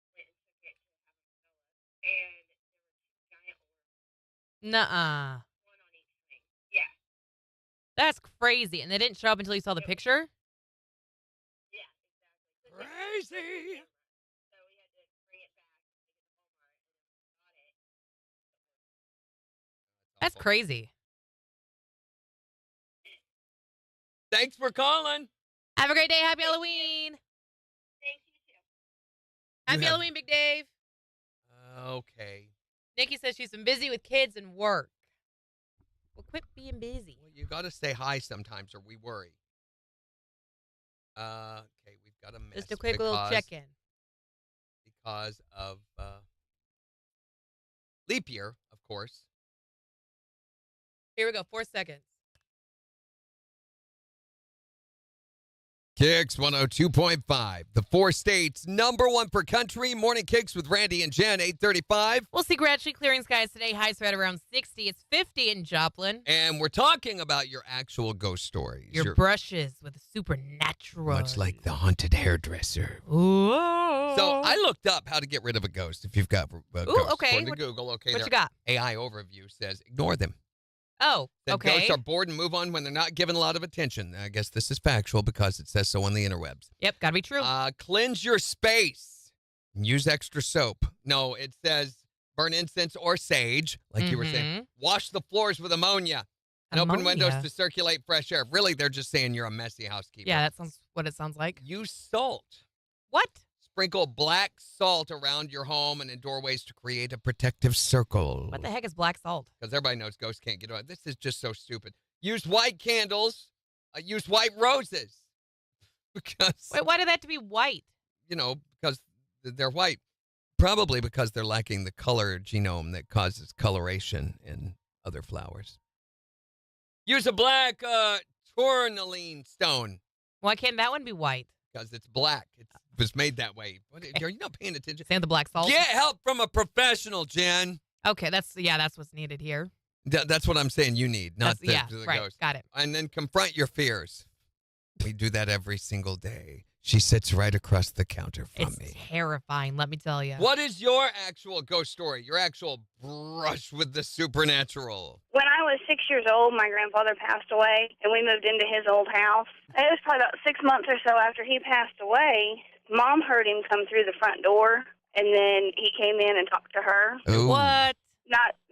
we went and took it to have them tell us. And there were two giant orbs, Nuh-uh. one on each swing. Yeah. That's crazy. And they didn't show up until you saw the picture? Yeah, exactly. Crazy. So we had to bring it back and take it to Walmart, and then we got it. That's crazy. Thanks for calling. Have a great day. Happy Halloween. Thanks, you too. Happy Halloween, Big Dave. Okay. Nikki says she's been busy with kids and work. Well, quit being busy. Well, you got to say hi sometimes or we worry. Okay, we've got a mess. Just a quick little check-in. Because of leap year, of course. Here we go. 4 seconds. KIX 102.5, the 4 states, #1 per country. Morning Kicks with Randy and Jen, 8:35. We'll see gradually clearing skies today. Highs are at around 60. It's 50 in Joplin. And we're talking about your actual ghost stories. Your brushes with the supernatural. Much like the haunted hairdresser. Ooh. So I looked up how to get rid of a ghost if you've got a Ooh, ghost. okay. According to Google, okay. What their you got? AI overview says ignore them. Oh, That okay. ghosts are bored and move on when they're not given a lot of attention. I guess this is factual because it says so on the interwebs. Yep, gotta be true. Cleanse your space. Use extra soap. No, it says burn incense or sage, like you were saying. Wash the floors with ammonia. And open windows to circulate fresh air. Really, they're just saying you're a messy housekeeper. Yeah, that sounds what it sounds like. Use salt. What? Sprinkle black salt around your home and in doorways to create a protective circle. What the heck is black salt? Because everybody knows ghosts can't get on. This is just so stupid. Use white candles. Use white roses. Because, Wait, why did that have to be white? you know, because they're white. Probably because they're lacking the color genome that causes coloration in other flowers. Use a black tourmaline stone. Why can't that one be white? Because it's black. It was made that way. What, are you not paying attention? Sand the black salt? Get help from a professional, Jen. Okay, that's what's needed here. That's what I'm saying you need, not the right, ghost. got it. And then confront your fears. We do that every single day. She sits right across the counter from me. It's terrifying, let me tell you. What is your actual ghost story? Your actual brush with the supernatural? When I was 6 years old, my grandfather passed away, and we moved into his old house. It was probably about 6 months or so after he passed away. Mom heard him come through the front door, and then he came in and talked to her. Ooh. What?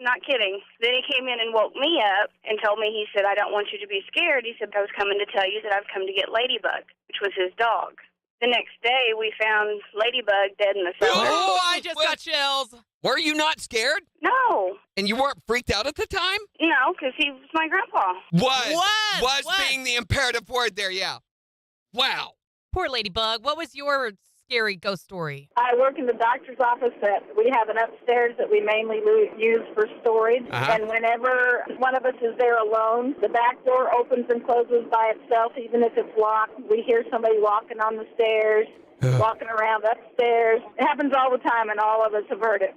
Not kidding. Then he came in and woke me up and told me, he said, I don't want you to be scared. He said, I was coming to tell you that I've come to get Ladybug, which was his dog. The next day, we found Ladybug dead in the cellar. Oh, I just got chills. Were you not scared? No. And you weren't freaked out at the time? No, because he was my grandpa. Was being the imperative word there, yeah. Wow. Poor Ladybug. What was your scary ghost story? I work in the doctor's office that we have an upstairs that we mainly use for storage. And whenever one of us is there alone, the back door opens and closes by itself, even if it's locked. We hear somebody walking on the stairs, walking around upstairs. It happens all the time, and all of us have heard it.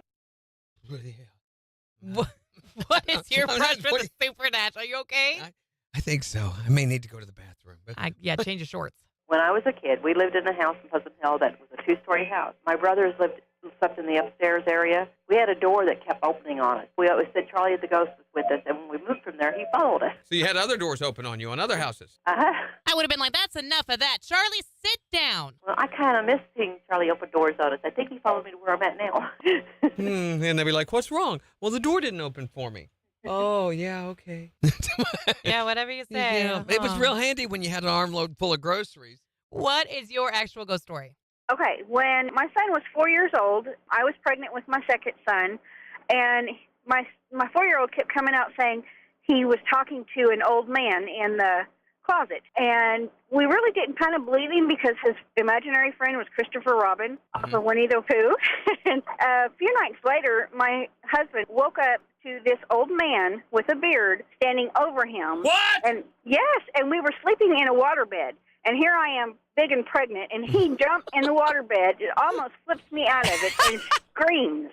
What is your brush for the supernatural? Are you okay? I think so. I may need to go to the bathroom. But Yeah, change your shorts. When I was a kid, we lived in a house in Pleasant Hill that was a two-story house. My brothers slept in the upstairs area. We had a door that kept opening on us. We always said Charlie the Ghost was with us, and when we moved from there, he followed us. So you had other doors open on you on other houses. Uh-huh. I would have been like, that's enough of that. Charlie, sit down. Well, I kind of miss seeing Charlie open doors on us. I think he followed me to where I'm at now. And they'd be like, what's wrong? Well, the door didn't open for me. Oh, yeah, okay. Yeah, whatever you say. Yeah, it was real handy when you had an armload full of groceries. What is your actual ghost story? Okay, when my son was 4 years old, I was pregnant with my second son, and my 4-year-old kept coming out saying he was talking to an old man in the closet. And we really didn't kind of believe him because his imaginary friend was Christopher Robin for Winnie the Pooh. And a few nights later, my husband woke up to this old man with a beard standing over him. What? And yes, and we were sleeping in a waterbed. And here I am, big and pregnant, and he jumped in the waterbed. It almost flips me out of it and screams.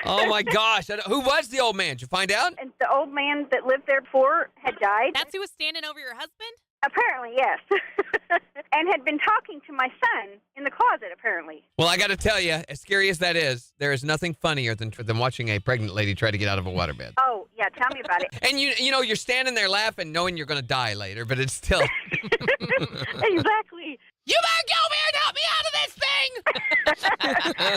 Oh, my gosh. Who was the old man? Did you find out? And the old man that lived there before had died. That's who was standing over your husband? Apparently, yes. And had been talking to my son in the closet, apparently. Well, I got to tell you, as scary as that is, there is nothing funnier than watching a pregnant lady try to get out of a waterbed. Oh, yeah, tell me about it. And you know, you're standing there laughing, knowing you're going to die later, but it's still... Exactly. You better go here and help me out of this thing!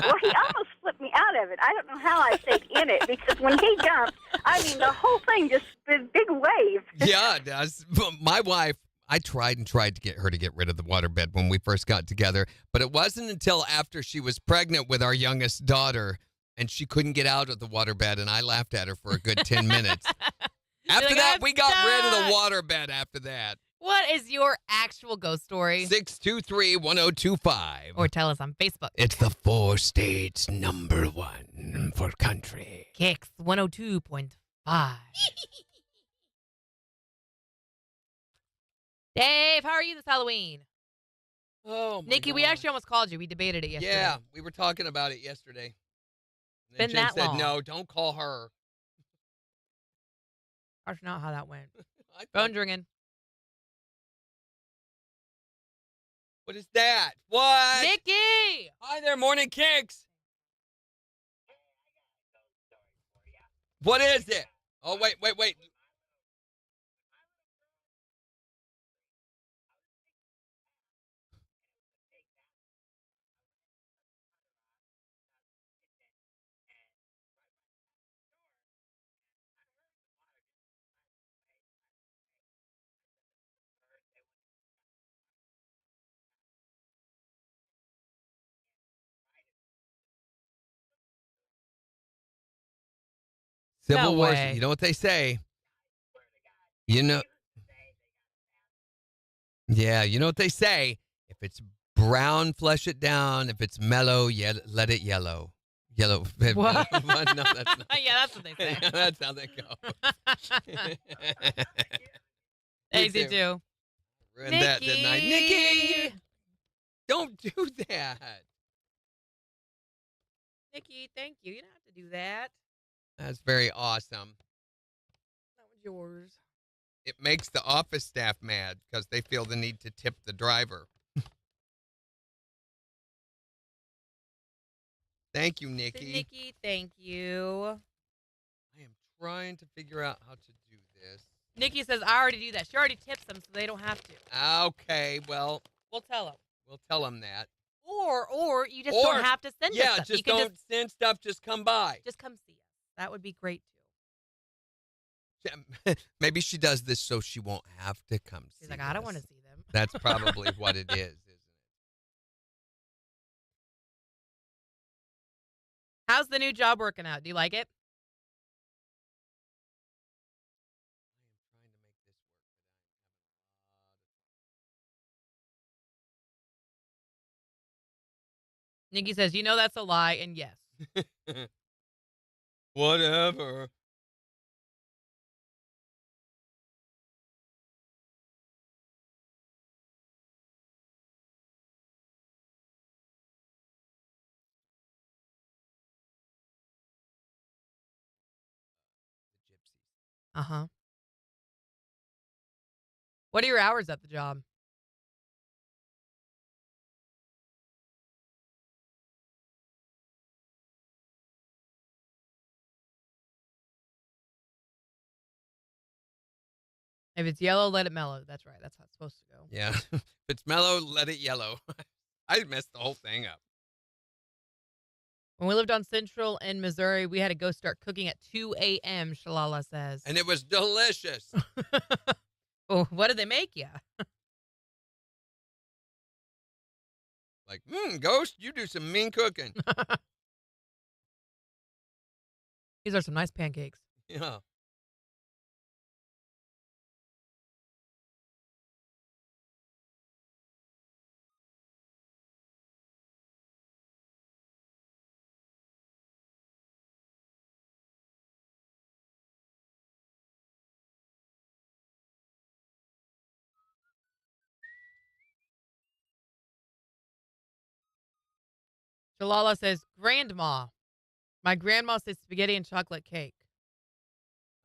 Well, he almost flipped me out of it. I don't know how I stayed in it, because when he jumped, I mean, the whole thing just, this big wave. Yeah, it does. My wife, I tried to get her to get rid of the waterbed when we first got together, but it wasn't until after she was pregnant with our youngest daughter, and she couldn't get out of the waterbed, and I laughed at her for a good 10 minutes. After that, we got rid of the waterbed after that. What is your actual ghost story? 623-1025. Or tell us on Facebook. It's the 4 states #1 for country. KIX 102.5. Dave, how are you this Halloween? Oh, my Nikki, God. we actually almost called you. We debated it yesterday. Yeah, we were talking about it yesterday. And then Been Jen that said, long. no, don't call her. That's not how that went. Phone ringing. What is that? What? Nikki! Hi there, Morning Kicks. What is it? Oh, wait. Civil War. way. You know what they say? You know. Yeah, you know what they say? If it's brown, flesh it down. If it's mellow, let it yellow. Yellow. What? No, that's not. Yeah, that's what they say. That's how they go. Easy too. Ruined that, didn't I? Nikki! Don't do that. Nikki, thank you. You don't have to do that. That's very awesome. That was yours. It makes the office staff mad because they feel the need to tip the driver. Thank you, Nikki. Nikki, thank you. I am trying to figure out how to do this. Nikki says, I already do that. She already tips them, so they don't have to. Okay, well, We'll tell them. we'll tell them that. Or you just don't have to send us Yeah, stuff. just You can don't send stuff. Just come by. Just come see us. That would be great, too. Maybe she does this so she won't have to come see She's like, I don't us. want to see them. That's probably what it is, isn't it? How's the new job working out? Do you like it? Nikki says, you know that's a lie, and yes. Whatever. Uh-huh. What are your hours at the job? If it's yellow, let it mellow. That's right. That's how it's supposed to go. Yeah. If it's mellow, let it yellow. I messed the whole thing up. When we lived on Central in Missouri, we had to go start cooking at 2 a.m., Shalala says. And it was delicious. Oh, what did they make you? Like, Ghost, you do some mean cooking. These are some nice pancakes. Yeah. Shalala says, Grandma. My grandma says spaghetti and chocolate cake.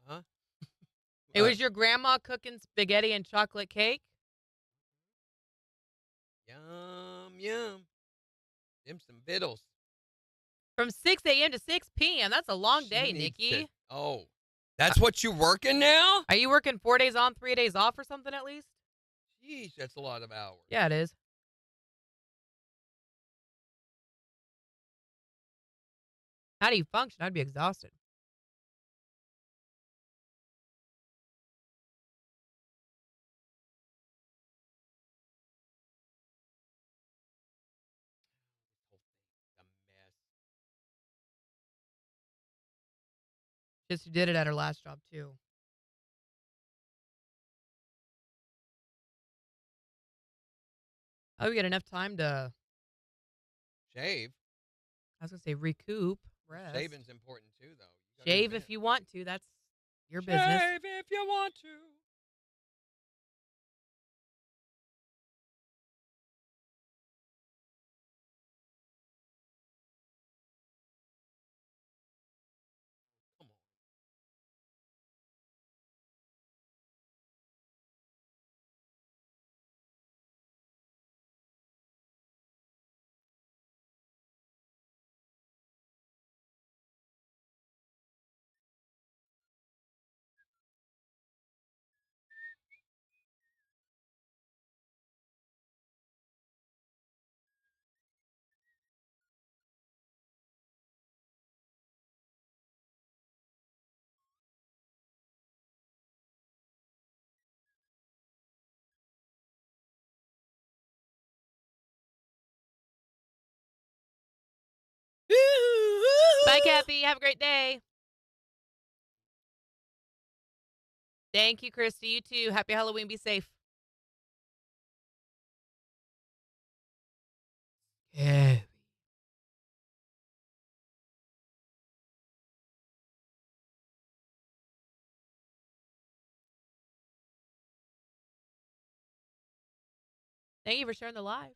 Huh? It was your grandma cooking spaghetti and chocolate cake? Yum, yum. Them some vittles. From 6 a.m. to 6 p.m. That's a long day, Nikki. That's what you working now? Are you working 4 days on, 3 days off or something at least? Jeez, that's a lot of hours. Yeah, it is. How do you function? I'd be exhausted. Just who did it at her last job, too. Oh, you got enough time to... Shave. I was going to say recoup, rest. Shaving's important, too, though. Shave if you want to. That's your business. Shave if you want to. Bye, Kathy. Have a great day. Thank you, Christy. You too. Happy Halloween. Be safe. Yeah. Thank you for sharing the live.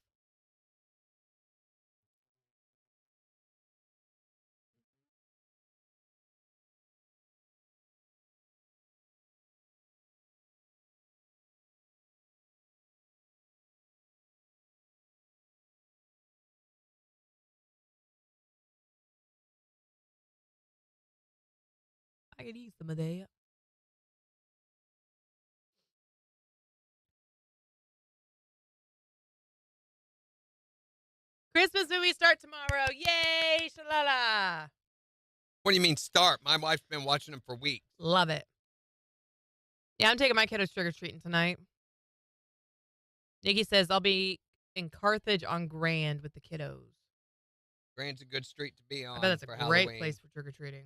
I could use some of that. Christmas movies start tomorrow. Yay, shalala. What do you mean start? My wife's been watching them for weeks. Love it. Yeah, I'm taking my kiddos trick-or-treating tonight. Nikki says I'll be in Carthage on Grand with the kiddos. Grand's a good street to be on. I bet that's a for great Halloween. place for trick-or-treating.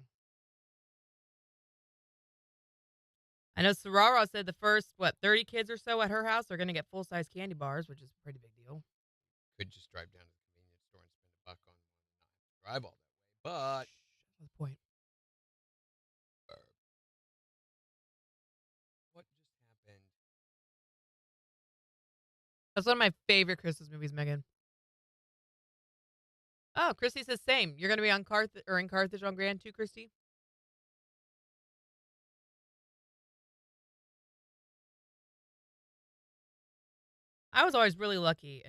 I know Sorara said the first, 30 kids or so at her house are going to get full-size candy bars, which is a pretty big deal. Could just drive down to the convenience store and spend $1 on drive all that way, but Good point. what just happened? That's one of my favorite Christmas movies, Megan. Oh, Christy says same. You're going to be on in Carthage on Grand too, Christy? I was always really lucky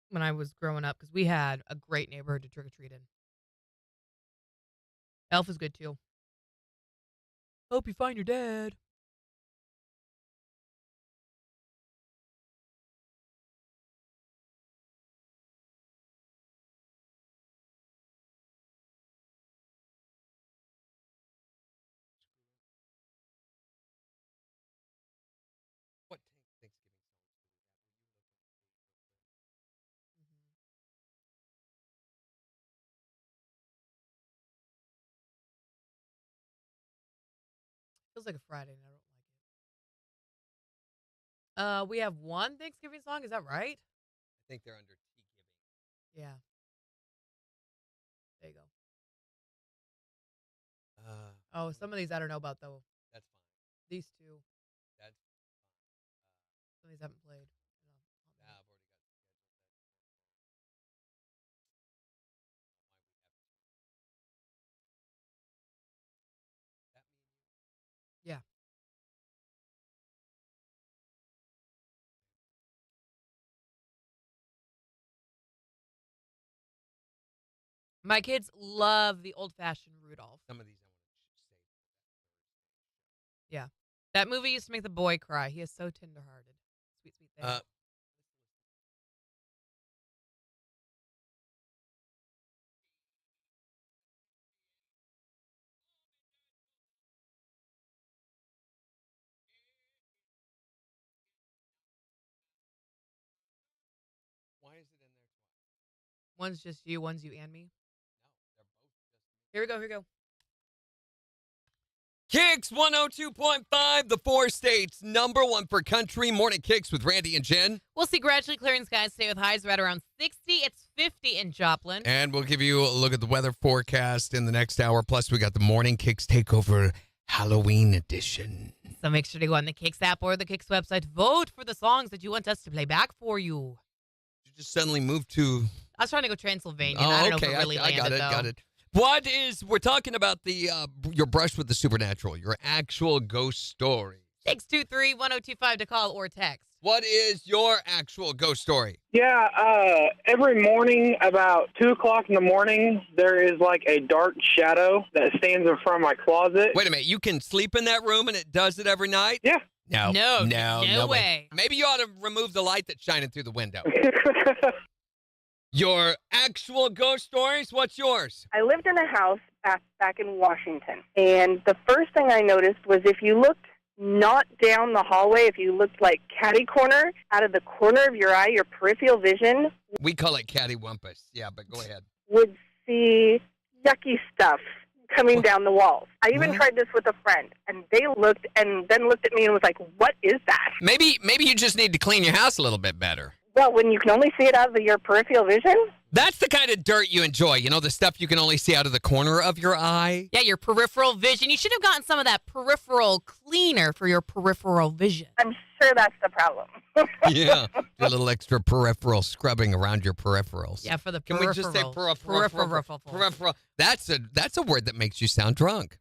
when I was growing up because we had a great neighborhood to trick or treat in. Elf is good too. Hope you find your dad. What Thanksgiving songs Feels like a Friday and I don't like it. We have one Thanksgiving song, is that right? I think they're under tea giving. Yeah. There you go. Oh, some of these I don't know about though. That's fine. These two. That's Some of these haven't played. I've already got Yeah. My kids love the old-fashioned Rudolph. some of these I want to say. Yeah. That movie used to make the boy cry. He is so tender-hearted. Sweet, sweet thing. Why is it in there twice? One's just you, one's you and me. No, they're both just. Here we go, here we go. KIX 102.5, the 4 states, #1 for country. Morning KIX with Randy and Jen. We'll see gradually clearing skies today with highs right around 60. It's 50 in Joplin. And we'll give you a look at the weather forecast in the next hour. Plus, we got the Morning KIX Takeover Halloween edition. So make sure to go on the KIX app or the KIX website. Vote for the songs that you want us to play back for you. You just suddenly moved to... I was trying to go Transylvania. Oh, I don't okay. know if it really I got landed, it, though. got it. We're talking about the your brush with the supernatural, your actual ghost story. 623-1025 to call or text. What is your actual ghost story? Yeah, every morning about 2 o'clock in the morning, there is like a dark shadow that stands in front of my closet. Wait a minute, you can sleep in that room and it does it every night? Yeah. No way. Maybe you ought to remove the light that's shining through the window. Your actual ghost stories, what's yours? I lived in a house back in Washington, and the first thing I noticed was if you looked not down the hallway, if you looked like catty corner, out of the corner of your eye, your peripheral vision. We call it cattywampus. Yeah, but go ahead. Would see yucky stuff coming down the walls. I even tried this with a friend, and they looked and then looked at me and was like, "What is that?" Maybe you just need to clean your house a little bit better. Well, when you can only see it out of your peripheral vision? That's the kind of dirt you enjoy. You know, the stuff you can only see out of the corner of your eye? Yeah, your peripheral vision. You should have gotten some of that peripheral cleaner for your peripheral vision. I'm sure that's the problem. Yeah. Do a little extra peripheral scrubbing around your peripherals. Yeah, for the Can peripherals. we just say peripheral? That's a word that makes you sound drunk.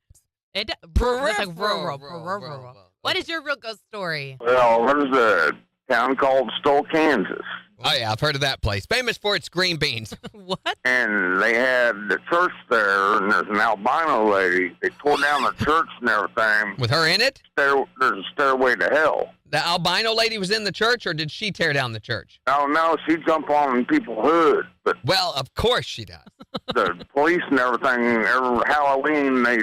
Peripheral. What is your real ghost story? Well, there's a town called Stoll, Kansas. Oh, yeah, I've heard of that place. Famous for its green beans. What? And they had the church there, and there's an albino lady. They tore down the church and everything. With her in it? There's a stairway to hell. The albino lady was in the church, or did she tear down the church? Oh, no, she jump on people's hood. But well, of course she does. The police and everything, every Halloween, they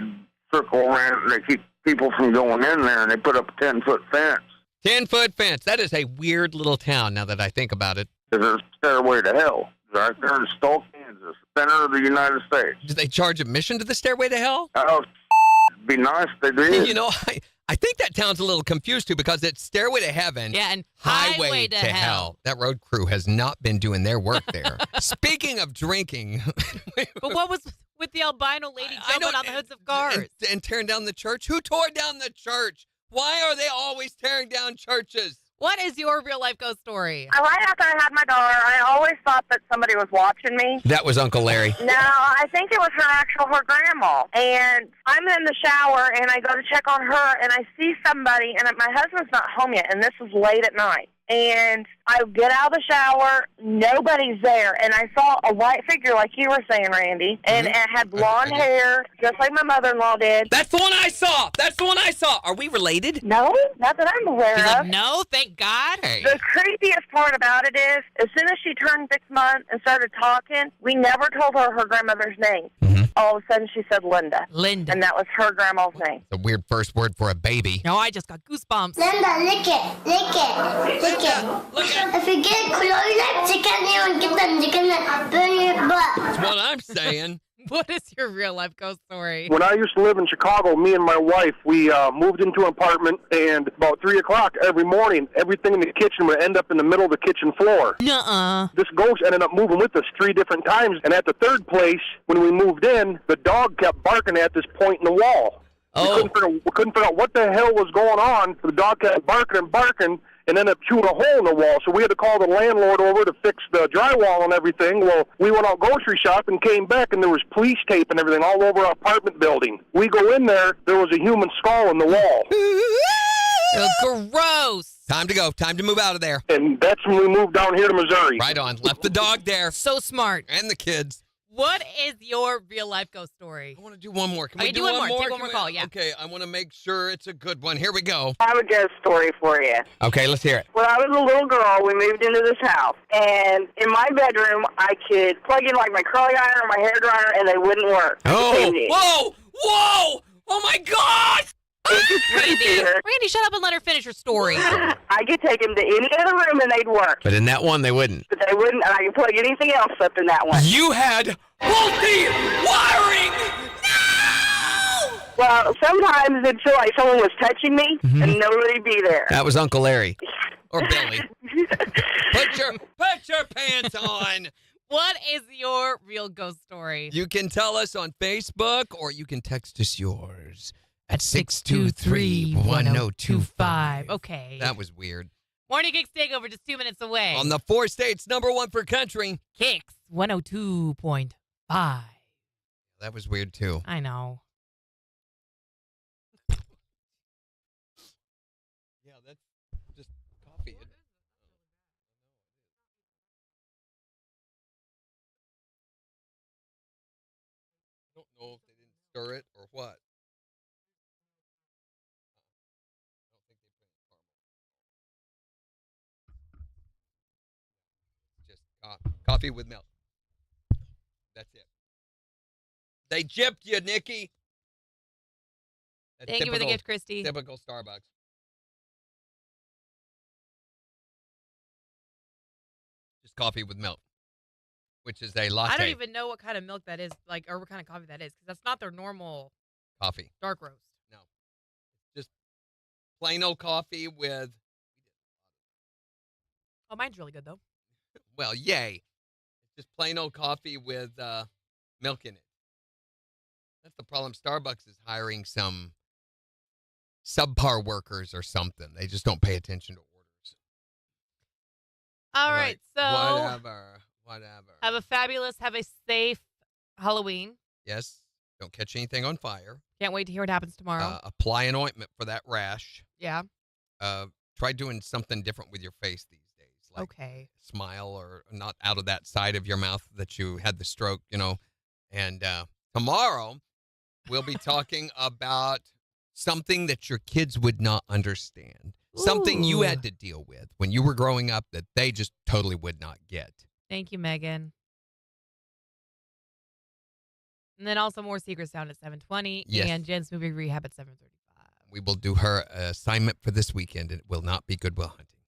circle around. They keep people from going in there, and they put up a 10-foot fence. 10-foot fence. That is a weird little town now that I think about it. There's a stairway to hell right there in Stoll, Kansas, center of the United States. Do they charge admission to the stairway to hell? Oh, it'd be nice if they did. You know, I think that town's a little confused too because it's Stairway to Heaven. Yeah, and Highway to Hell. That road crew has not been doing their work there. Speaking of drinking. But what was with the albino lady jumping on the hoods of cars? And tearing down the church? Who tore down the church? Why are they always tearing down churches? What is your real life ghost story? Right after I had my daughter, I always thought that somebody was watching me. That was Uncle Larry. No, I think it was her grandma. And I'm in the shower, and I go to check on her, and I see somebody, and my husband's not home yet, and this is late at night. And I get out of the shower, nobody's there, and I saw a white figure like you were saying, Randy, and it had blonde hair, just like my mother-in-law did. That's the one I saw! That's the one I saw! Are we related? No, not that I'm aware She's of. like, no, thank God. Hey. The creepiest part about it is, as soon as she turned 6 months and started talking, we never told her grandmother's name. All of a sudden, she said Linda. Linda. And that was her grandma's name. The weird first word for a baby. No, I just got goosebumps. Linda, lick it. Lick it. Lick it. If you get it close enough, you can't even get them. You can burn your butt. That's what I'm saying. What is your real life ghost story? When I used to live in Chicago, me and my wife, we moved into an apartment, and about 3 o'clock every morning, everything in the kitchen would end up in the middle of the kitchen floor. Nuh-uh. This ghost ended up moving with us 3 different times, and at the third place, when we moved in, the dog kept barking at this point in the wall. Oh. We couldn't figure out what the hell was going on. The dog kept barking and barking, and ended up chewing a hole in the wall. So we had to call the landlord over to fix the drywall and everything. Well, we went out grocery shopping, came back, and there was police tape and everything all over our apartment building. We go in there was a human skull in the wall. Gross. Time to go. Time to move out of there. And that's when we moved down here to Missouri. Right on. Left the dog there. So smart. And the kids. What is your real life ghost story? I want to do one more. Can Okay, we do one one more? more? Take one more call, yeah. Okay, I want to make sure it's a good one. Here we go. I have a ghost story for you. Okay, let's hear it. When I was a little girl, we moved into this house, and in my bedroom, I could plug in like my curling iron or my hair dryer, and they wouldn't work. Oh, whoa, whoa, oh my God! Randy, shut up and let her finish her story. I could take them to any other room, and they'd work. But in that one, they wouldn't. But they wouldn't, and I could plug anything else up in that one. You had faulty wiring! Well, sometimes it'd feel like someone was touching me, and nobody'd be there. That was Uncle Larry. Or Billy. Put your pants on. What is your real ghost story? You can tell us on Facebook, or you can text us yours at 623-1025. Okay. That was weird. Morning KIX Takeover just 2 minutes away. On the 4 states, #1 for country. KIX 102.5. That was weird, too. I know. Yeah, that's just coffee. I don't know if they didn't stir it or what. Just coffee with milk. That's it. They gypped you, Nikki. That's Thank you for the gift, Christy. Typical Starbucks. Just coffee with milk, which is a latte. I don't even know what kind of milk that is, or what kind of coffee that is, because that's not their normal coffee. Dark roast. No. Just plain old coffee with... Oh, mine's really good, though. Well, yay. Just plain old coffee with milk in it. That's the problem. Starbucks is hiring some subpar workers or something. They just don't pay attention to orders. All right, so whatever. Have a fabulous, have a safe Halloween. Yes. Don't catch anything on fire. Can't wait to hear what happens tomorrow. Apply an ointment for that rash. Yeah. Try doing something different with your face these days. Like okay. Smile or not out of that side of your mouth that you had the stroke, And tomorrow we'll be talking about something that your kids would not understand. Ooh. Something you had to deal with when you were growing up that they just totally would not get. Thank you, Megan. And then also more Secret Sound at 7:20 and Jen's Movie Rehab at 7:35. We will do her assignment for this weekend, and it will not be Goodwill Hunting.